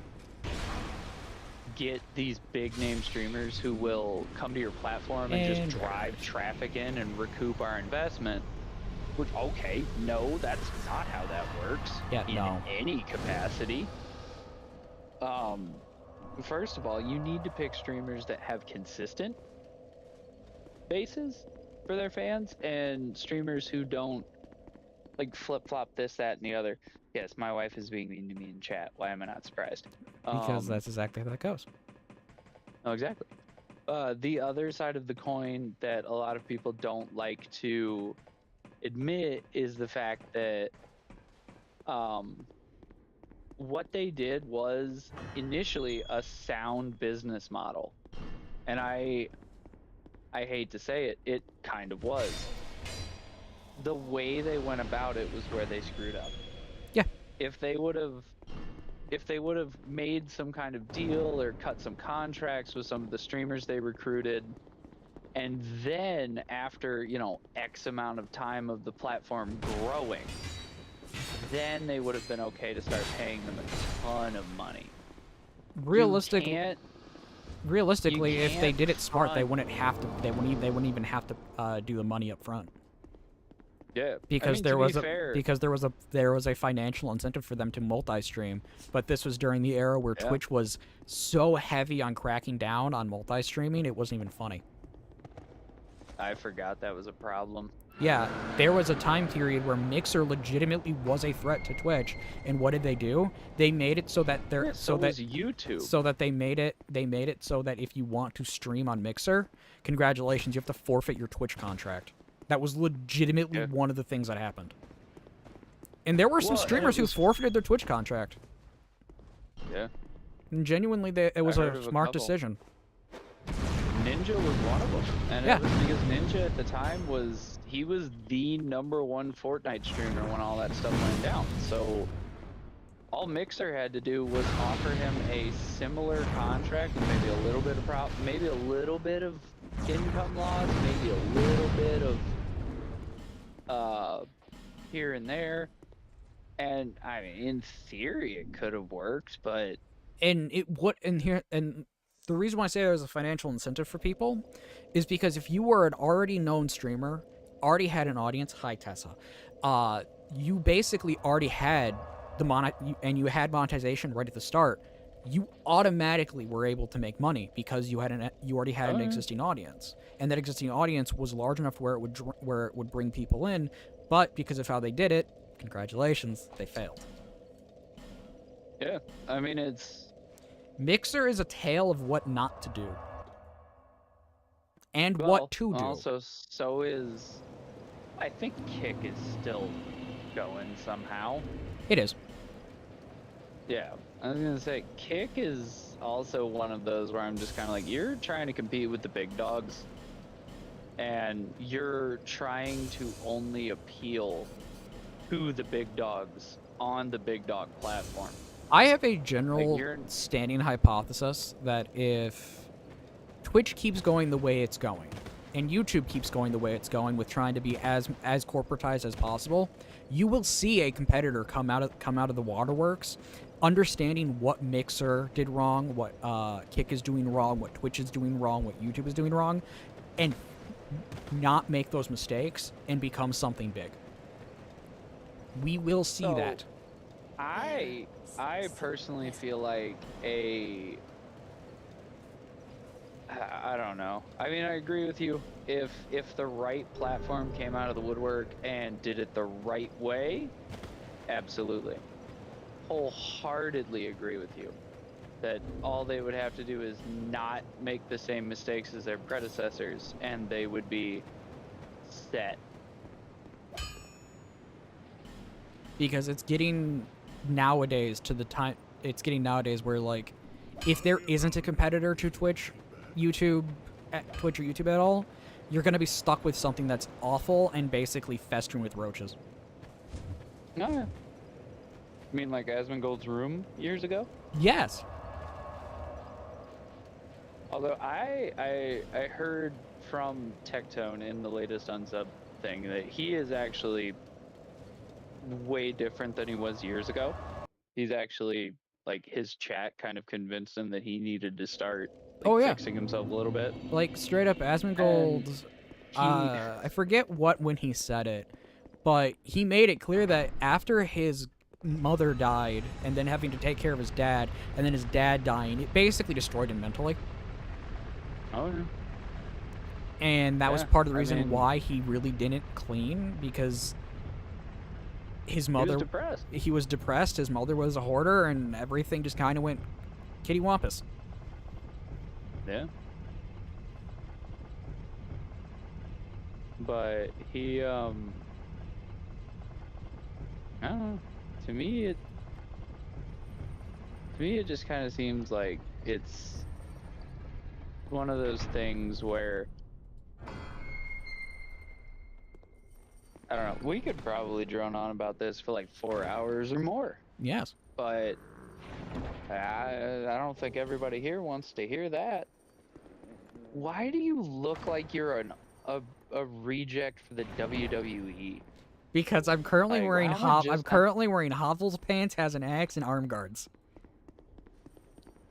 get these big name streamers who will come to your platform and And just drive traffic in and recoup our investment. Which, okay, no, that's not how that works Yeah, in no. any capacity. First of all, you need to pick streamers that have consistent bases for their fans and streamers who don't like flip-flop this, that, and the other. Yes, my wife is being mean to me in chat. Why am I not surprised? Because that's exactly how that goes. Oh, exactly. The other side of the coin that a lot of people don't like to admit is the fact that what they did was initially a sound business model. And I hate to say it, it kind of was. The way they went about it was where they screwed up. Yeah. If they would have made some kind of deal or cut some contracts with some of the streamers they recruited, and then after, X amount of time of the platform growing, then they would have been okay to start paying them a ton of money. Realistically, You if they can't did it smart, they front- wouldn't have to. They wouldn't even have to do the money up front. Yeah, Because there to was be fair, there was a financial incentive for them to multi-stream, but this was during the era where Yeah. Twitch was so heavy on cracking down on multi-streaming, it wasn't even funny. I forgot that was a problem. Yeah, there was a time period where Mixer legitimately was a threat to Twitch, and what did they do? They made it so that Yeah, so was YouTube. so that they made it so that if you want to stream on Mixer, congratulations, you have to forfeit your Twitch contract. That was legitimately one of the things that happened. And there were some streamers who forfeited their Twitch contract. Yeah. And genuinely, it was a smart decision. Ninja was one of them, and Yeah. it was because Ninja at the time was the #1 Fortnite streamer when all that stuff went down. So all Mixer had to do was offer him a similar contract, and maybe a little bit of maybe a little bit of income loss, maybe a little bit of here and there. And I mean, in theory, it could have worked, but And the reason why I say there's a financial incentive for people is because if you were an already known streamer, already had an audience, hi Tessa, you basically already had and you had monetization right at the start, you automatically were able to make money because you already had an existing audience, and that existing audience was large enough where it would bring people in, but because of how they did it, congratulations, they failed. yeah, I mean Mixer is a tale of what not to do. And what to do. Also, so is... I think Kick is still going somehow. It is. Yeah, I was gonna say, Kick is also one of those where I'm just kind of like, you're trying to compete with the big dogs, and you're trying to only appeal to the big dogs on the big dog platform. I have a general standing hypothesis that if Twitch keeps going the way it's going, and YouTube keeps going the way it's going with trying to be as corporatized as possible, you will see a competitor come out of the waterworks, understanding what Mixer did wrong, what Kick is doing wrong, what Twitch is doing wrong, what YouTube is doing wrong, and not make those mistakes and become something big. We will see that. I personally feel like I don't know. I mean, I agree with you. If the right platform came out of the woodwork and did it the right way, absolutely. Wholeheartedly agree with you. That all they would have to do is not make the same mistakes as their predecessors, and they would be set. Because it's getting nowadays where, like, if there isn't a competitor to Twitch or YouTube at all, you're going to be stuck with something that's awful and basically festering with roaches. No. You mean like Asmongold's Room years ago? Yes. Although I heard from Tectone in the latest Unsub thing that he is actually way different than he was years ago. He's actually, like, his chat kind of convinced him that he needed to start fixing himself a little bit. Like, straight up, Asmongold, I forget when he said it, but he made it clear that after his mother died and then having to take care of his dad and then his dad dying, it basically destroyed him mentally. Oh, yeah. And that was part of the reason why he really didn't clean, because his mother... He was depressed, his mother was a hoarder, and everything just kind of went kittywampus. Yeah. But he, I don't know. To me, it just kind of seems like it's one of those things where, I don't know, we could probably drone on about this for like 4 hours or more. Yes. But I don't think everybody here wants to hear that. Why do you look like you're a reject for the WWE? Because I'm currently wearing Hovels pants, has an axe, and arm guards.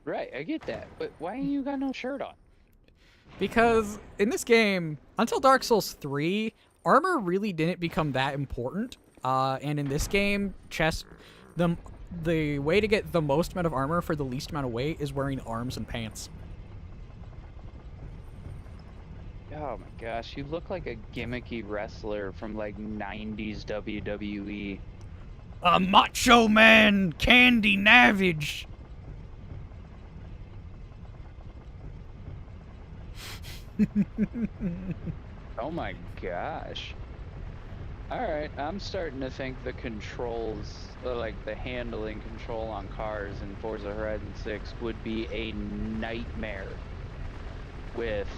Right, I get that, but why you got no shirt on? Because in this game, until Dark Souls 3, armor really didn't become that important. And in this game, the way to get the most amount of armor for the least amount of weight is wearing arms and pants. Oh my gosh, you look like a gimmicky wrestler from like 90s WWE. A Macho Man Candy Navage. Oh my gosh. Alright, I'm starting to think the controls, like the handling control on cars in Forza Horizon 6 would be a nightmare with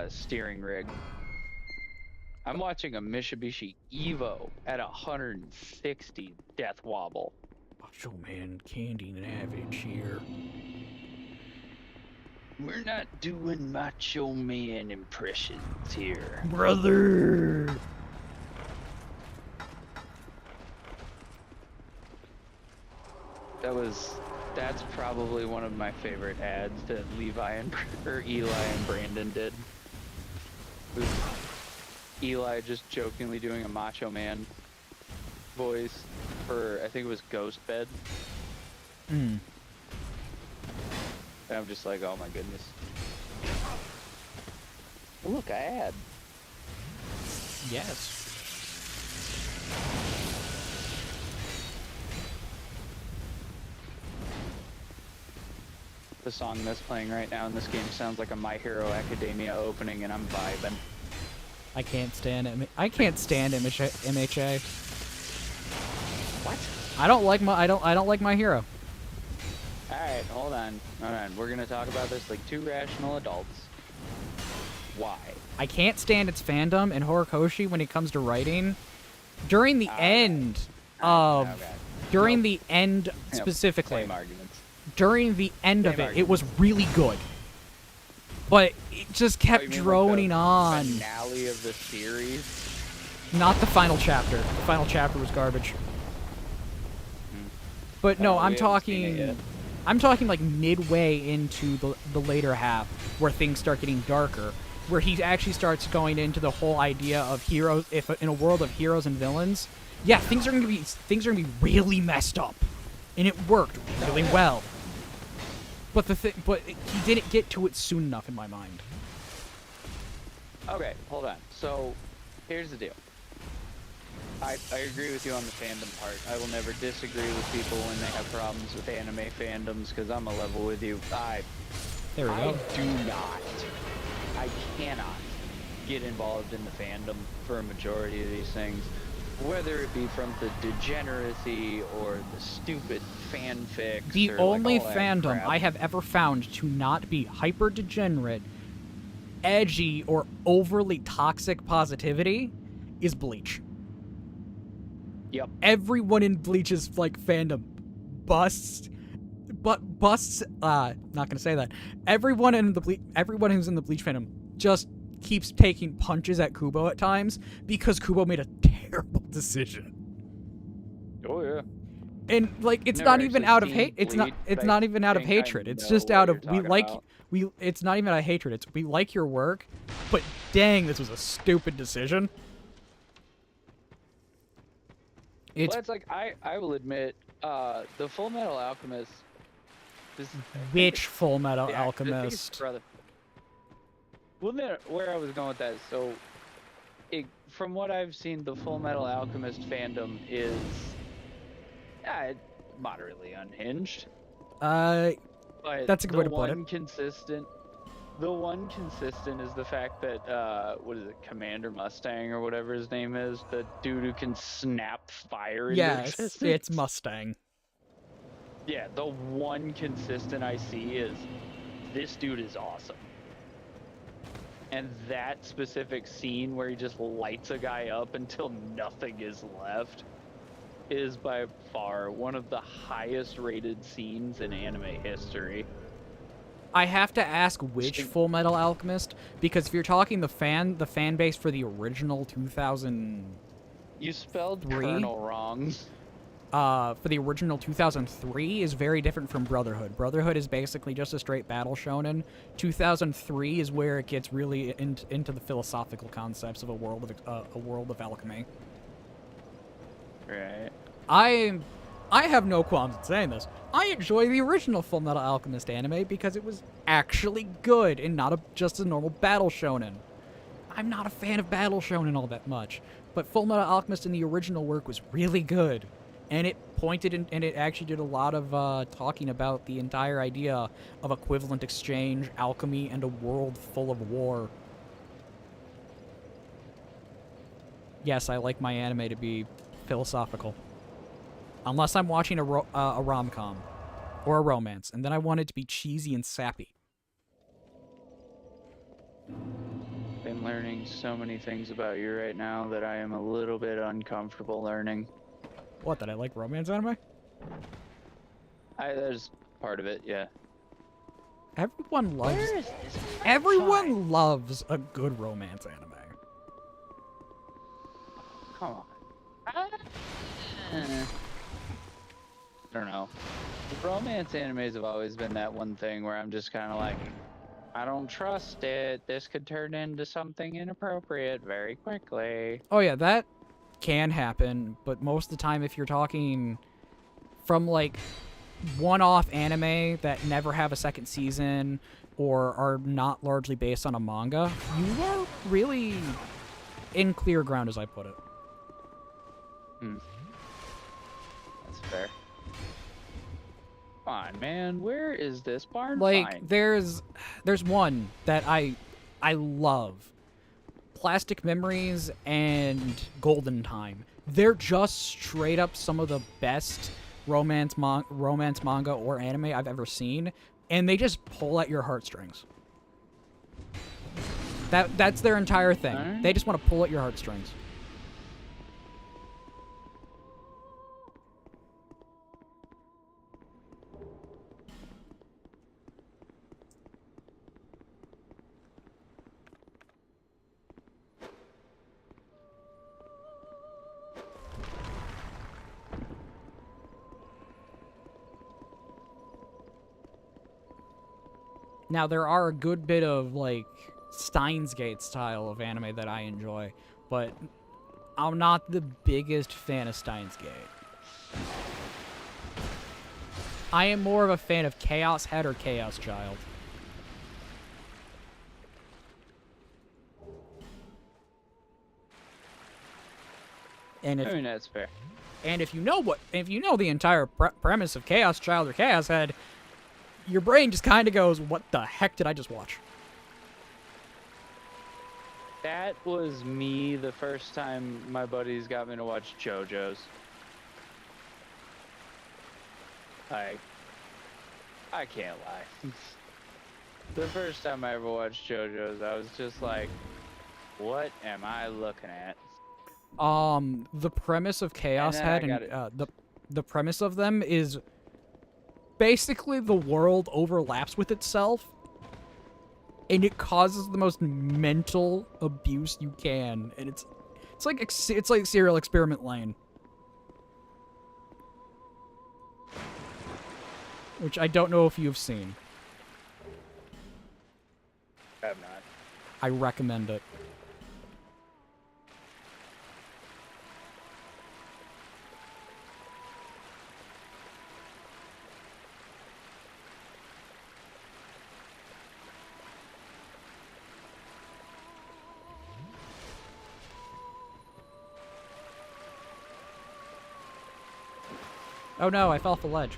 steering rig. I'm watching a Mitsubishi Evo at 160 death wobble. Macho Man Candy Navage here. We're not doing Macho Man impressions here. Brother! That's probably one of my favorite ads that Eli and Brandon did. It was Eli just jokingly doing a Macho Man voice for, I think it was Ghost Bed. Hmm. And I'm just like, oh my goodness. Look, I ad. Yes. The song that's playing right now in this game sounds like a My Hero Academia opening, and I'm vibing. I can't stand it. I can't stand MHA. What? I don't like my hero. All right, hold on. We're gonna talk about this like two rational adults. Why? I can't stand its fandom and Horikoshi when it comes to writing. During the end of, during the end specifically. Same arguments. During the end of it, it was really good. But it just kept droning on. The finale of the series? Not the final chapter. The final chapter was garbage. But no, I'm talking like midway into the later half where things start getting darker, where he actually starts going into the whole idea of heroes. If in a world of heroes and villains, yeah, things are gonna be really messed up, and it worked really well. But he didn't get to it soon enough in my mind. Okay, hold on. So, here's the deal. I agree with you on the fandom part. I will never disagree with people when they have problems with anime fandoms, because I'm a level with you. There we go. I cannot get involved in the fandom for a majority of these things. Whether it be from the degeneracy or the stupid fanfics. The or only like all that fandom crap. I have ever found to not be hyper degenerate, edgy, or overly toxic positivity is Bleach. Yep. Everyone in Bleach's like fandom busts. Not gonna say that. Everyone who's in the Bleach fandom just keeps taking punches at Kubo at times because Kubo made a terrible decision. Oh yeah. And like it's Never not even actually out of seen hate. It's not. Bleach, It's but not I even out of think I hatred. It's know just what out you're of we talking like about. we. It's not even out of hatred. It's we like your work, but dang, this was a stupid decision. Well, it's like I will admit, the Full Metal Alchemist. Which Full Metal Yeah, I think it's Alchemist? brother. Well, where I was going with that, so from what I've seen, the Full Metal Alchemist fandom is moderately unhinged. But That's a good way to put it. The one consistent is the fact that what is it, Commander Mustang or whatever his name is, the dude who can snap fire into Yes, existence. it's Mustang. Yeah, the one consistent I see is this dude is awesome. And that specific scene where he just lights a guy up until nothing is left is by far one of the highest rated scenes in anime history. I have to ask which Full Metal Alchemist, because if you're talking the fan base for the original 2000. You spelled Colonel wrong. For the original 2003 is very different from Brotherhood. Brotherhood is basically just a straight battle shonen. 2003 is where it gets really into the philosophical concepts of a world of alchemy. Right. I have no qualms in saying this. I enjoy the original Full Metal Alchemist anime because it was actually good and not just a normal battle shonen. I'm not a fan of Battle Shonen all that much, but Full Metal Alchemist in the original work was really good, and it pointed and it actually did a lot of talking about the entire idea of equivalent exchange, alchemy, and a world full of war. Yes, I like my anime to be philosophical, unless I'm watching a rom-com or a romance, and then I want it to be cheesy and sappy. Been learning so many things about you right now that I am a little bit uncomfortable learning. What, that I like romance anime? There's part of it, yeah. Everyone loves. Where is this? Everyone loves a good romance anime. Come on. I don't know. Romance animes have always been that one thing where I'm just kind of like, I don't trust it. This could turn into something inappropriate very quickly. Oh yeah, that can happen, but most of the time if you're talking from like one-off anime that never have a second season or are not largely based on a manga, you are really in clear ground, as I put it. That's fair. Come on, man. Where is this barn Like find? there's one that I love. Plastic Memories and Golden Time. They're just straight up some of the best romance manga or anime I've ever seen, and they just pull at your heartstrings. That's their entire thing. Alright. They just want to pull at your heartstrings. Now, there are a good bit of, like, Steins Gate style of anime that I enjoy, but I'm not the biggest fan of Steins Gate. I am more of a fan of Chaos Head or Chaos Child. And I mean, that's fair. if you know the entire premise of Chaos Child or Chaos Head, your brain just kind of goes, what the heck did I just watch? That was me the first time my buddies got me to watch JoJo's. I can't lie. The first time I ever watched JoJo's, I was just like, what am I looking at? The premise of Chaos And then I Head got and the premise of them is basically the world overlaps with itself, and it causes the most mental abuse you can, and it's like Serial Experiment Lane, which I don't know if you've seen. I have not. I recommend it. Oh no, I fell off the ledge.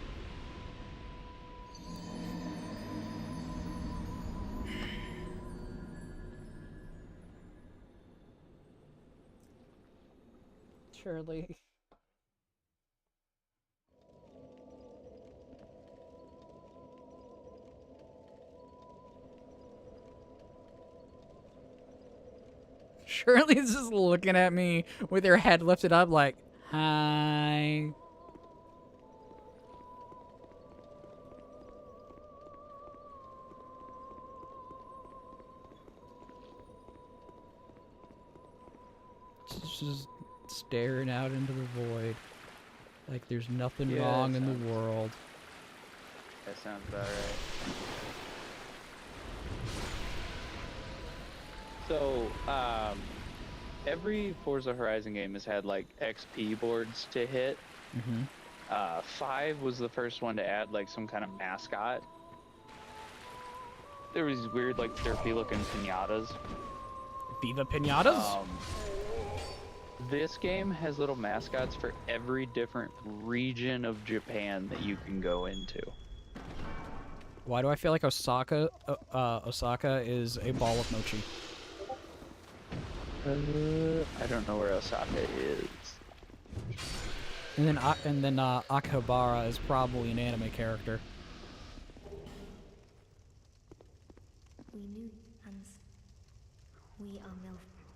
Surely. Shirley's just looking at me with her head lifted up like, hi. Just staring out into the void. Like there's nothing Yeah, wrong that in sounds- the world. That sounds about right. So, every Forza Horizon game has had like XP boards to hit. Mm-hmm. 5 was the first one to add like some kind of mascot. There was these weird like derpy looking pinatas. Viva Pinatas? This game has little mascots for every different region of Japan that you can go into. Why do I feel like Osaka is a ball of mochi? I don't know where Osaka is. And then Akihabara is probably an anime character. We knew, and we are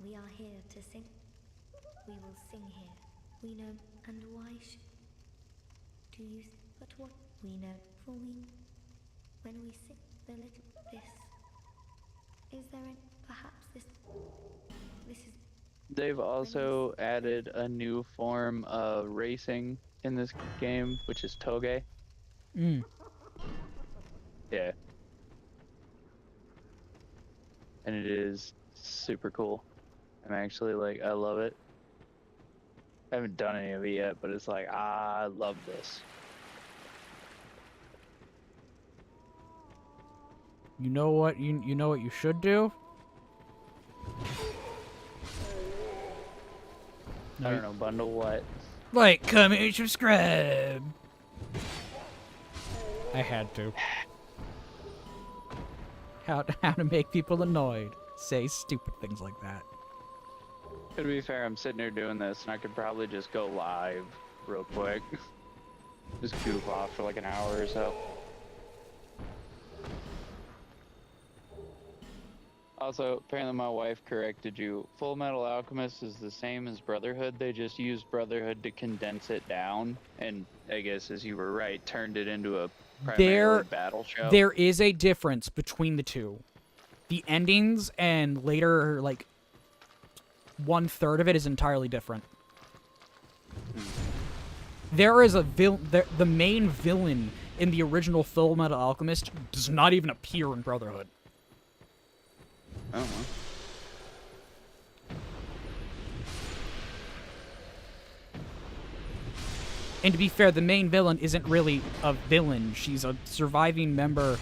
We are here to sing. We will sing here. We know, and why should do you? But what we know, for when we sing the little this, is there perhaps this is. They've also added a new form of racing in this game, which is toge. Mm. Yeah. And it is super cool. I'm actually like, I love it. I haven't done any of it yet, but it's like, I love this. You know what you know what you should do? I don't know, bundle what? Like, comment, subscribe. I had to. How to make people annoyed. Say stupid things like that. To be fair, I'm sitting here doing this, and I could probably just go live real quick. Just goof off for like an hour or so. Also, apparently my wife corrected you. Full Metal Alchemist is the same as Brotherhood. They just used Brotherhood to condense it down, and I guess, as you were right, turned it into a primarily battle show. There is a difference between the two. The endings and later, like, 1/3 of it is entirely different. There is the main villain in the original Full Metal Alchemist does not even appear in Brotherhood. Oh. And to be fair, the main villain isn't really a villain. She's a surviving member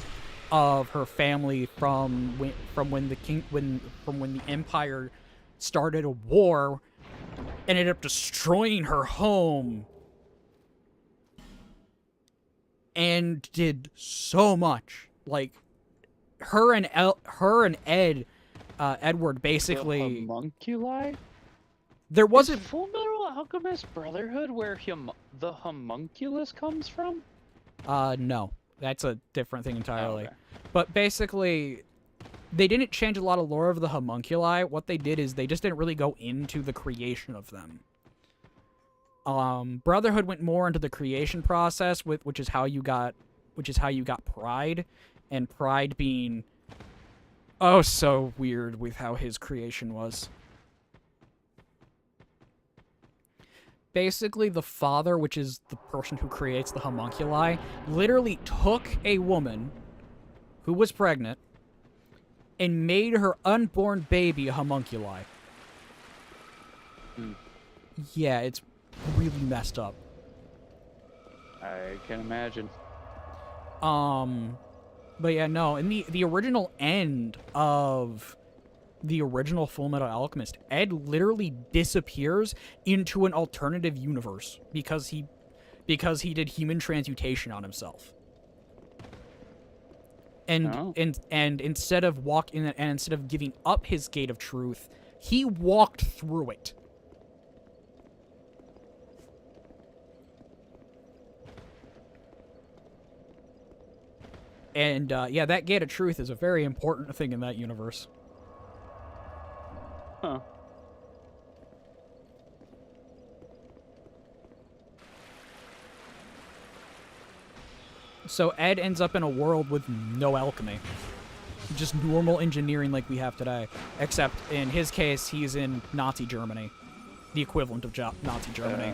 of her family from when the Empire started a war, ended up destroying her home, and did so much. Like her and Edward basically. The homunculi? There wasn't Is Full Metal Alchemist Brotherhood where the homunculus comes from? No. That's a different thing entirely. Oh, okay. But basically, they didn't change a lot of lore of the homunculi. What they did is they just didn't really go into the creation of them. Brotherhood went more into the creation process, which is how you got Pride, and Pride being oh so weird with how his creation was. Basically, the father, which is the person who creates the homunculi, literally took a woman who was pregnant and made her unborn baby a homunculi. Yeah, it's really messed up. I can imagine. But yeah, no, in the original end of the original Full Metal Alchemist, Ed literally disappears into an alternative universe because he did human transmutation on himself. And instead of instead of giving up his gate of truth, he walked through it. And yeah, that gate of truth is a very important thing in that universe. Huh. So Ed ends up in a world with no alchemy. Just normal engineering like we have today. Except in his case, he's in Nazi Germany. The equivalent of Nazi Germany.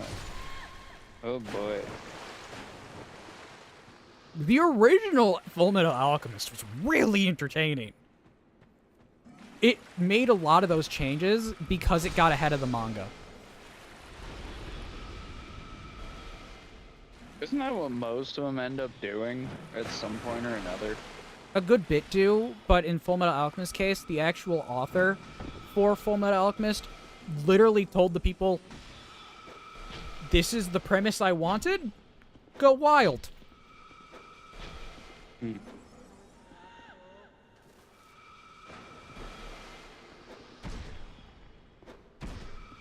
Oh boy. The original Full Metal Alchemist was really entertaining. It made a lot of those changes because it got ahead of the manga. Isn't that what most of them end up doing at some point or another? A good bit do, but in Full Metal Alchemist's case, the actual author for Full Metal Alchemist literally told the people, this is the premise I wanted? Go wild.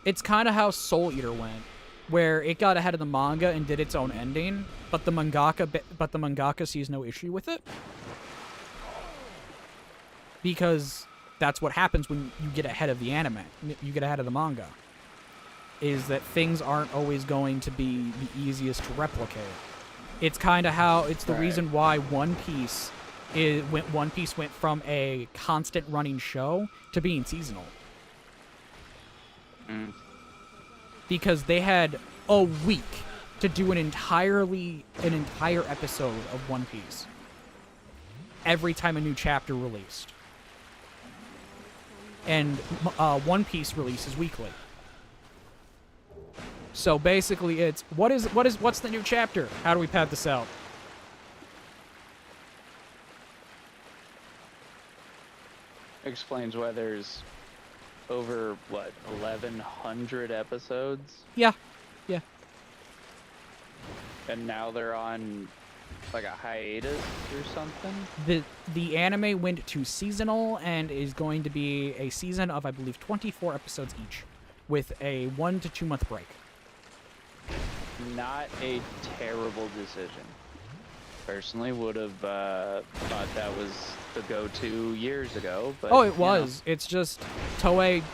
It's kind of how Soul Eater went, where it got ahead of the manga and did its own ending, but the mangaka sees no issue with it. Because that's what happens when you get ahead of the anime. You get ahead of the manga. Is that things aren't always going to be the easiest to replicate. It's kind of how it's the reason why One Piece went from a constant running show to being seasonal. Because they had a week to do an entire episode of One Piece every time a new chapter released. And One Piece releases weekly. So basically it's what's the new chapter? How do we pad this out? Explains why there's over, what, 1,100 episodes? Yeah. And now they're on, like, a hiatus or something? The anime went to seasonal and is going to be a season of, I believe, 24 episodes each, with a 1 to 2 month break. Not a terrible decision. Personally would have thought that was the go-to years ago, but Oh, it was. It's just Toei.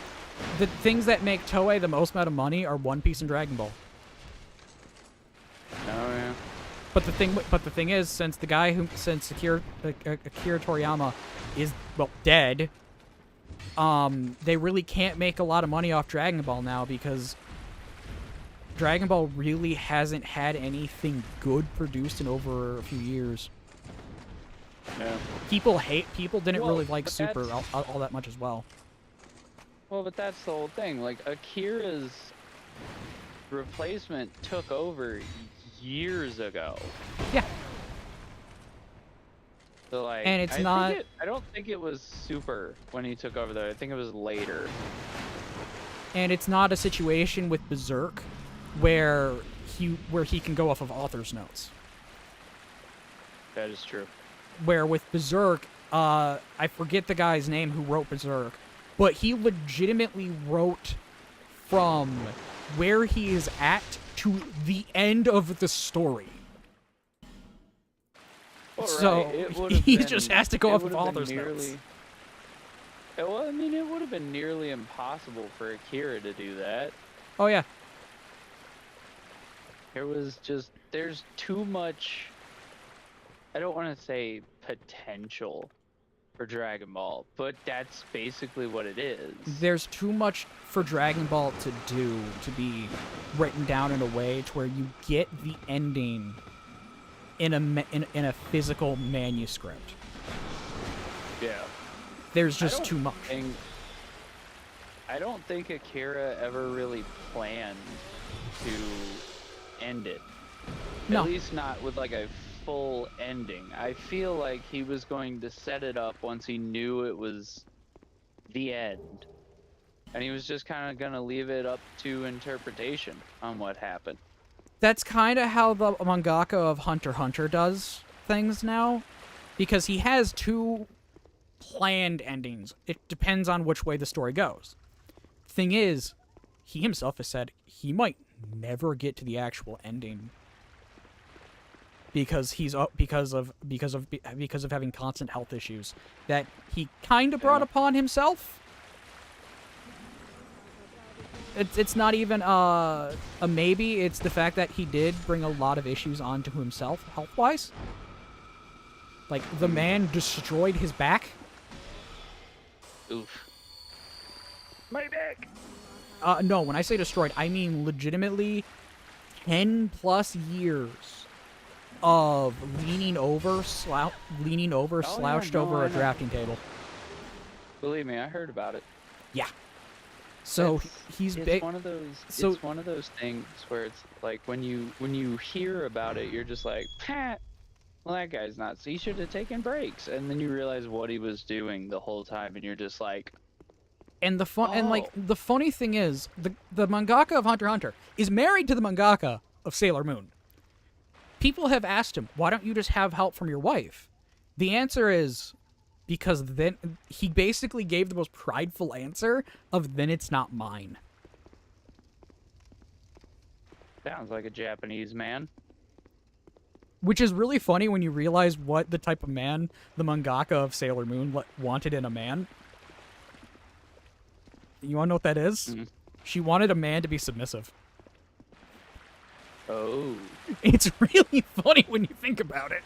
The things that make Toei the most amount of money are One Piece and Dragon Ball. Oh yeah. But the thing is, since Akira Toriyama is dead, they really can't make a lot of money off Dragon Ball now because Dragon Ball really hasn't had anything good produced in over a few years. Yeah. People didn't really like but Super that's- all that much as well. Well, but that's the whole thing. Like, Akira's replacement took over years ago. Yeah. So, like, And it's I don't think it was Super when he took over, though. I think it was later. And it's not a situation with Berserk where he can go off of author's notes. That is true. Where with Berserk, I forget the guy's name who wrote Berserk, but he legitimately wrote from where he is at to the end of the story. Well, So right, it would've he been- just has to go it off of would've been author's notes. Well, I mean, it would have been nearly impossible for Akira to do that. Oh yeah. There's too much, I don't want to say potential for Dragon Ball, but that's basically what it is. There's too much for Dragon Ball to do to be written down in a way to where you get the ending in a physical manuscript. Yeah. There's just too much. I don't think Akira ever really planned to end it. No. At least not with like a full ending. I feel like he was going to set it up once he knew it was the end. And he was just kind of going to leave it up to interpretation on what happened. That's kind of how the mangaka of Hunter x Hunter does things now, because he has two planned endings. It depends on which way the story goes. Thing is, he himself has said he might never get to the actual ending because because of having constant health issues that he kind of brought upon himself. It's not even a maybe. It's the fact that he did bring a lot of issues onto himself health-wise. Like, the man destroyed his back. Oof. My back! No, when I say destroyed, I mean legitimately 10 plus years of leaning over, slouched over a drafting table. Believe me, I heard about it. Yeah. So It's big. one of those. So- It's one of those things where it's like when you hear about it, you're just like, Pat. Well, that guy's nuts. He should have taken breaks. And then you realize what he was doing the whole time, and you're just like, And the funny thing is, the mangaka of Hunter x Hunter is married to the mangaka of Sailor Moon. People have asked him, why don't you just have help from your wife? The answer is, because then he basically gave the most prideful answer of, then it's not mine. Sounds like a Japanese man. Which is really funny when you realize what the type of man the mangaka of Sailor Moon wanted in a man. You want to know what that is? Mm-hmm. She wanted a man to be submissive. Oh. It's really funny when you think about it.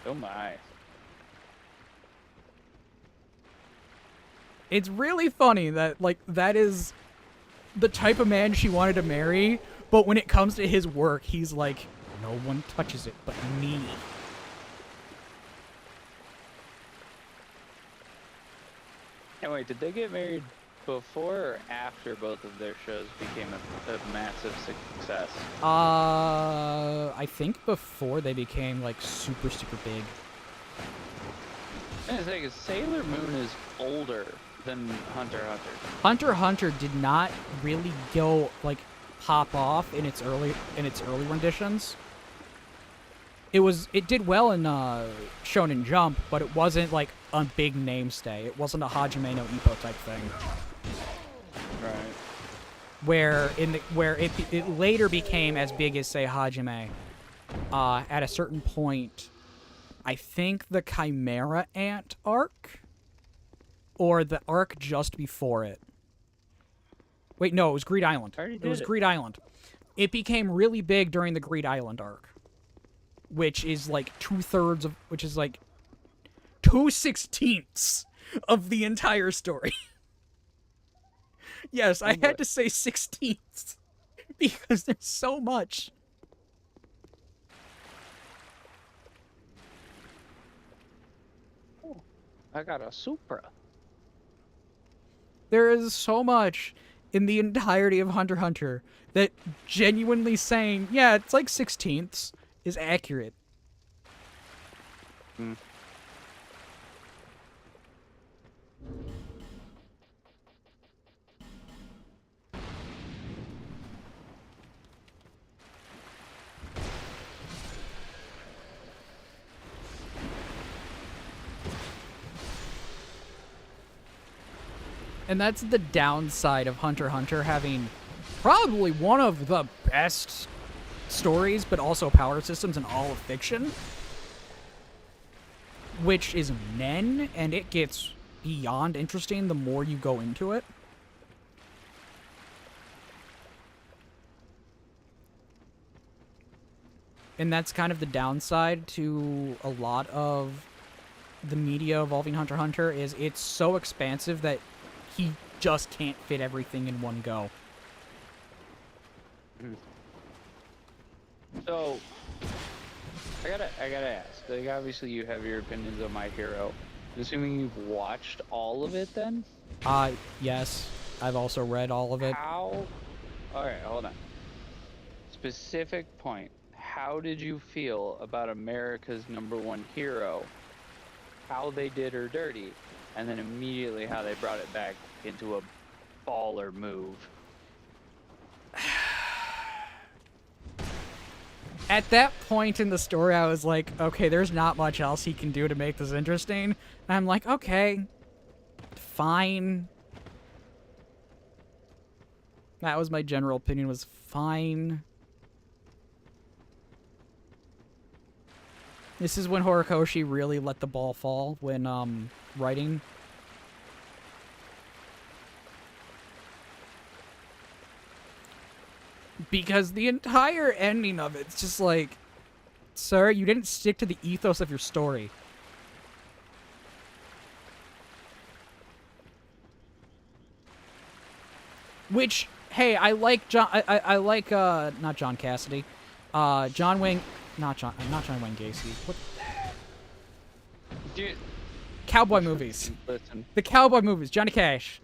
Oh my. It's really funny that, like, that is the type of man she wanted to marry, but when it comes to his work, he's like, no one touches it but me. And wait, did they get married before or after both of their shows became a massive success? I think before they became, like, super, super big. I was saying, Sailor Moon is older than Hunter x Hunter. Hunter x Hunter did not really go, like, pop off in its early renditions. It did well in Shonen Jump, but it wasn't like a big mainstay. It wasn't a Hajime no Ippo type thing. Right. Where it later became as big as, say, Hajime. At a certain point, I think the Chimera Ant arc, or the arc just before it. Wait, no, it was Greed Island. It was Greed Island. It became really big during the Greed Island arc, which is like 2/3 of, which is like 2/16 of the entire story. Yes, I had to say 16th because there's so much. Oh, I got a Supra. There is so much in the entirety of Hunter x Hunter that genuinely saying, yeah, it's like 16ths is accurate. Hmm. And that's the downside of Hunter x Hunter having probably one of the best stories, but also power systems in all of fiction, which is Nen, and it gets beyond interesting the more you go into it. And that's kind of the downside to a lot of the media involving Hunter x Hunter, is it's so expansive that he just can't fit everything in one go. So, I gotta ask. Like, obviously, you have your opinions on My Hero. Assuming you've watched all of it, then? Yes. I've also read all of it. How? Alright, hold on. Specific point. How did you feel about America's #1 hero? How they did her dirty, and then immediately how they brought it back into a baller move? At that point in the story, I was like, okay, there's not much else he can do to make this interesting. And I'm like, okay, fine. That was my general opinion, was fine. This is when Horikoshi really let the ball fall when writing. Because the entire ending of it's just like, sir, you didn't stick to the ethos of your story. Which, hey, I like John. I like not John Cassidy, John Wayne, not John Wayne Gacy. What? Dude, Cowboy movies. listen, The cowboy movies, Johnny Cash,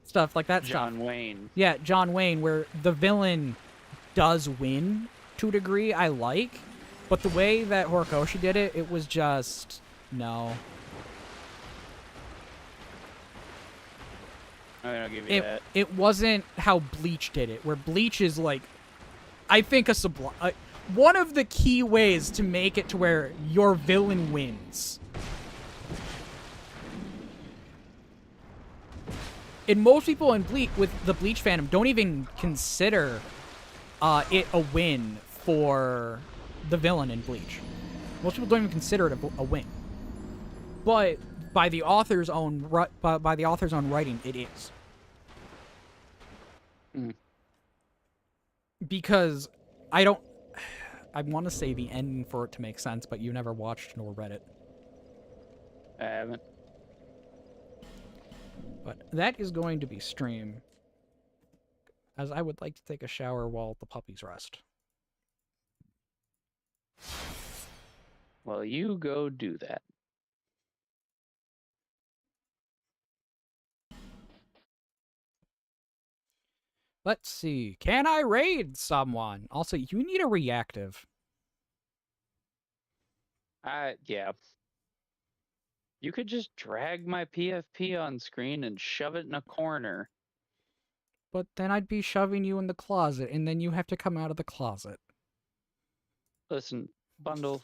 stuff like that. John Wayne. Yeah, John Wayne, where the villain does win to a degree, I like, but the way that Horikoshi did it, it was just no. I'll give you that. It wasn't how Bleach did it, where Bleach is like, I think one of the key ways to make it to where your villain wins. And most people in with the Bleach fandom don't even consider it a win for the villain in Bleach. Most people don't even consider it a win. But by the author's own writing, it is. Because I want to say the ending for it to make sense, but you never watched nor read it. I haven't. But that is going to be stream, as I would like to take a shower while the puppies rest. Well, you go do that. Let's see. Can I raid someone? Also, you need a reactive. Yeah. You could just drag my PFP on screen and shove it in a corner. But then I'd be shoving you in the closet, and then you have to come out of the closet. Listen, Bundle.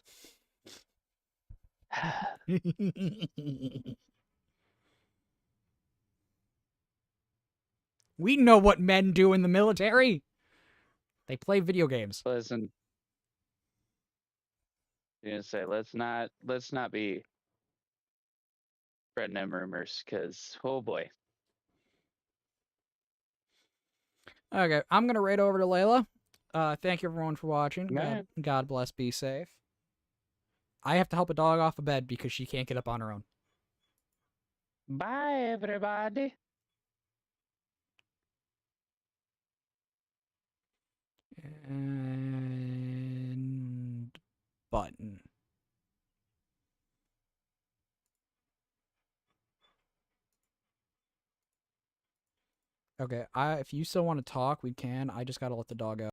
We know what men do in the military. They play video games. Listen. I'm gonna say let's not be spreading them rumors, because oh boy. Okay, I'm gonna raid over to Layla. Thank you everyone for watching. Yeah. God bless. Be safe. I have to help a dog off of bed because she can't get up on her own. Bye, everybody. And button. Okay, if you still want to talk, we can. I just gotta let the dog out.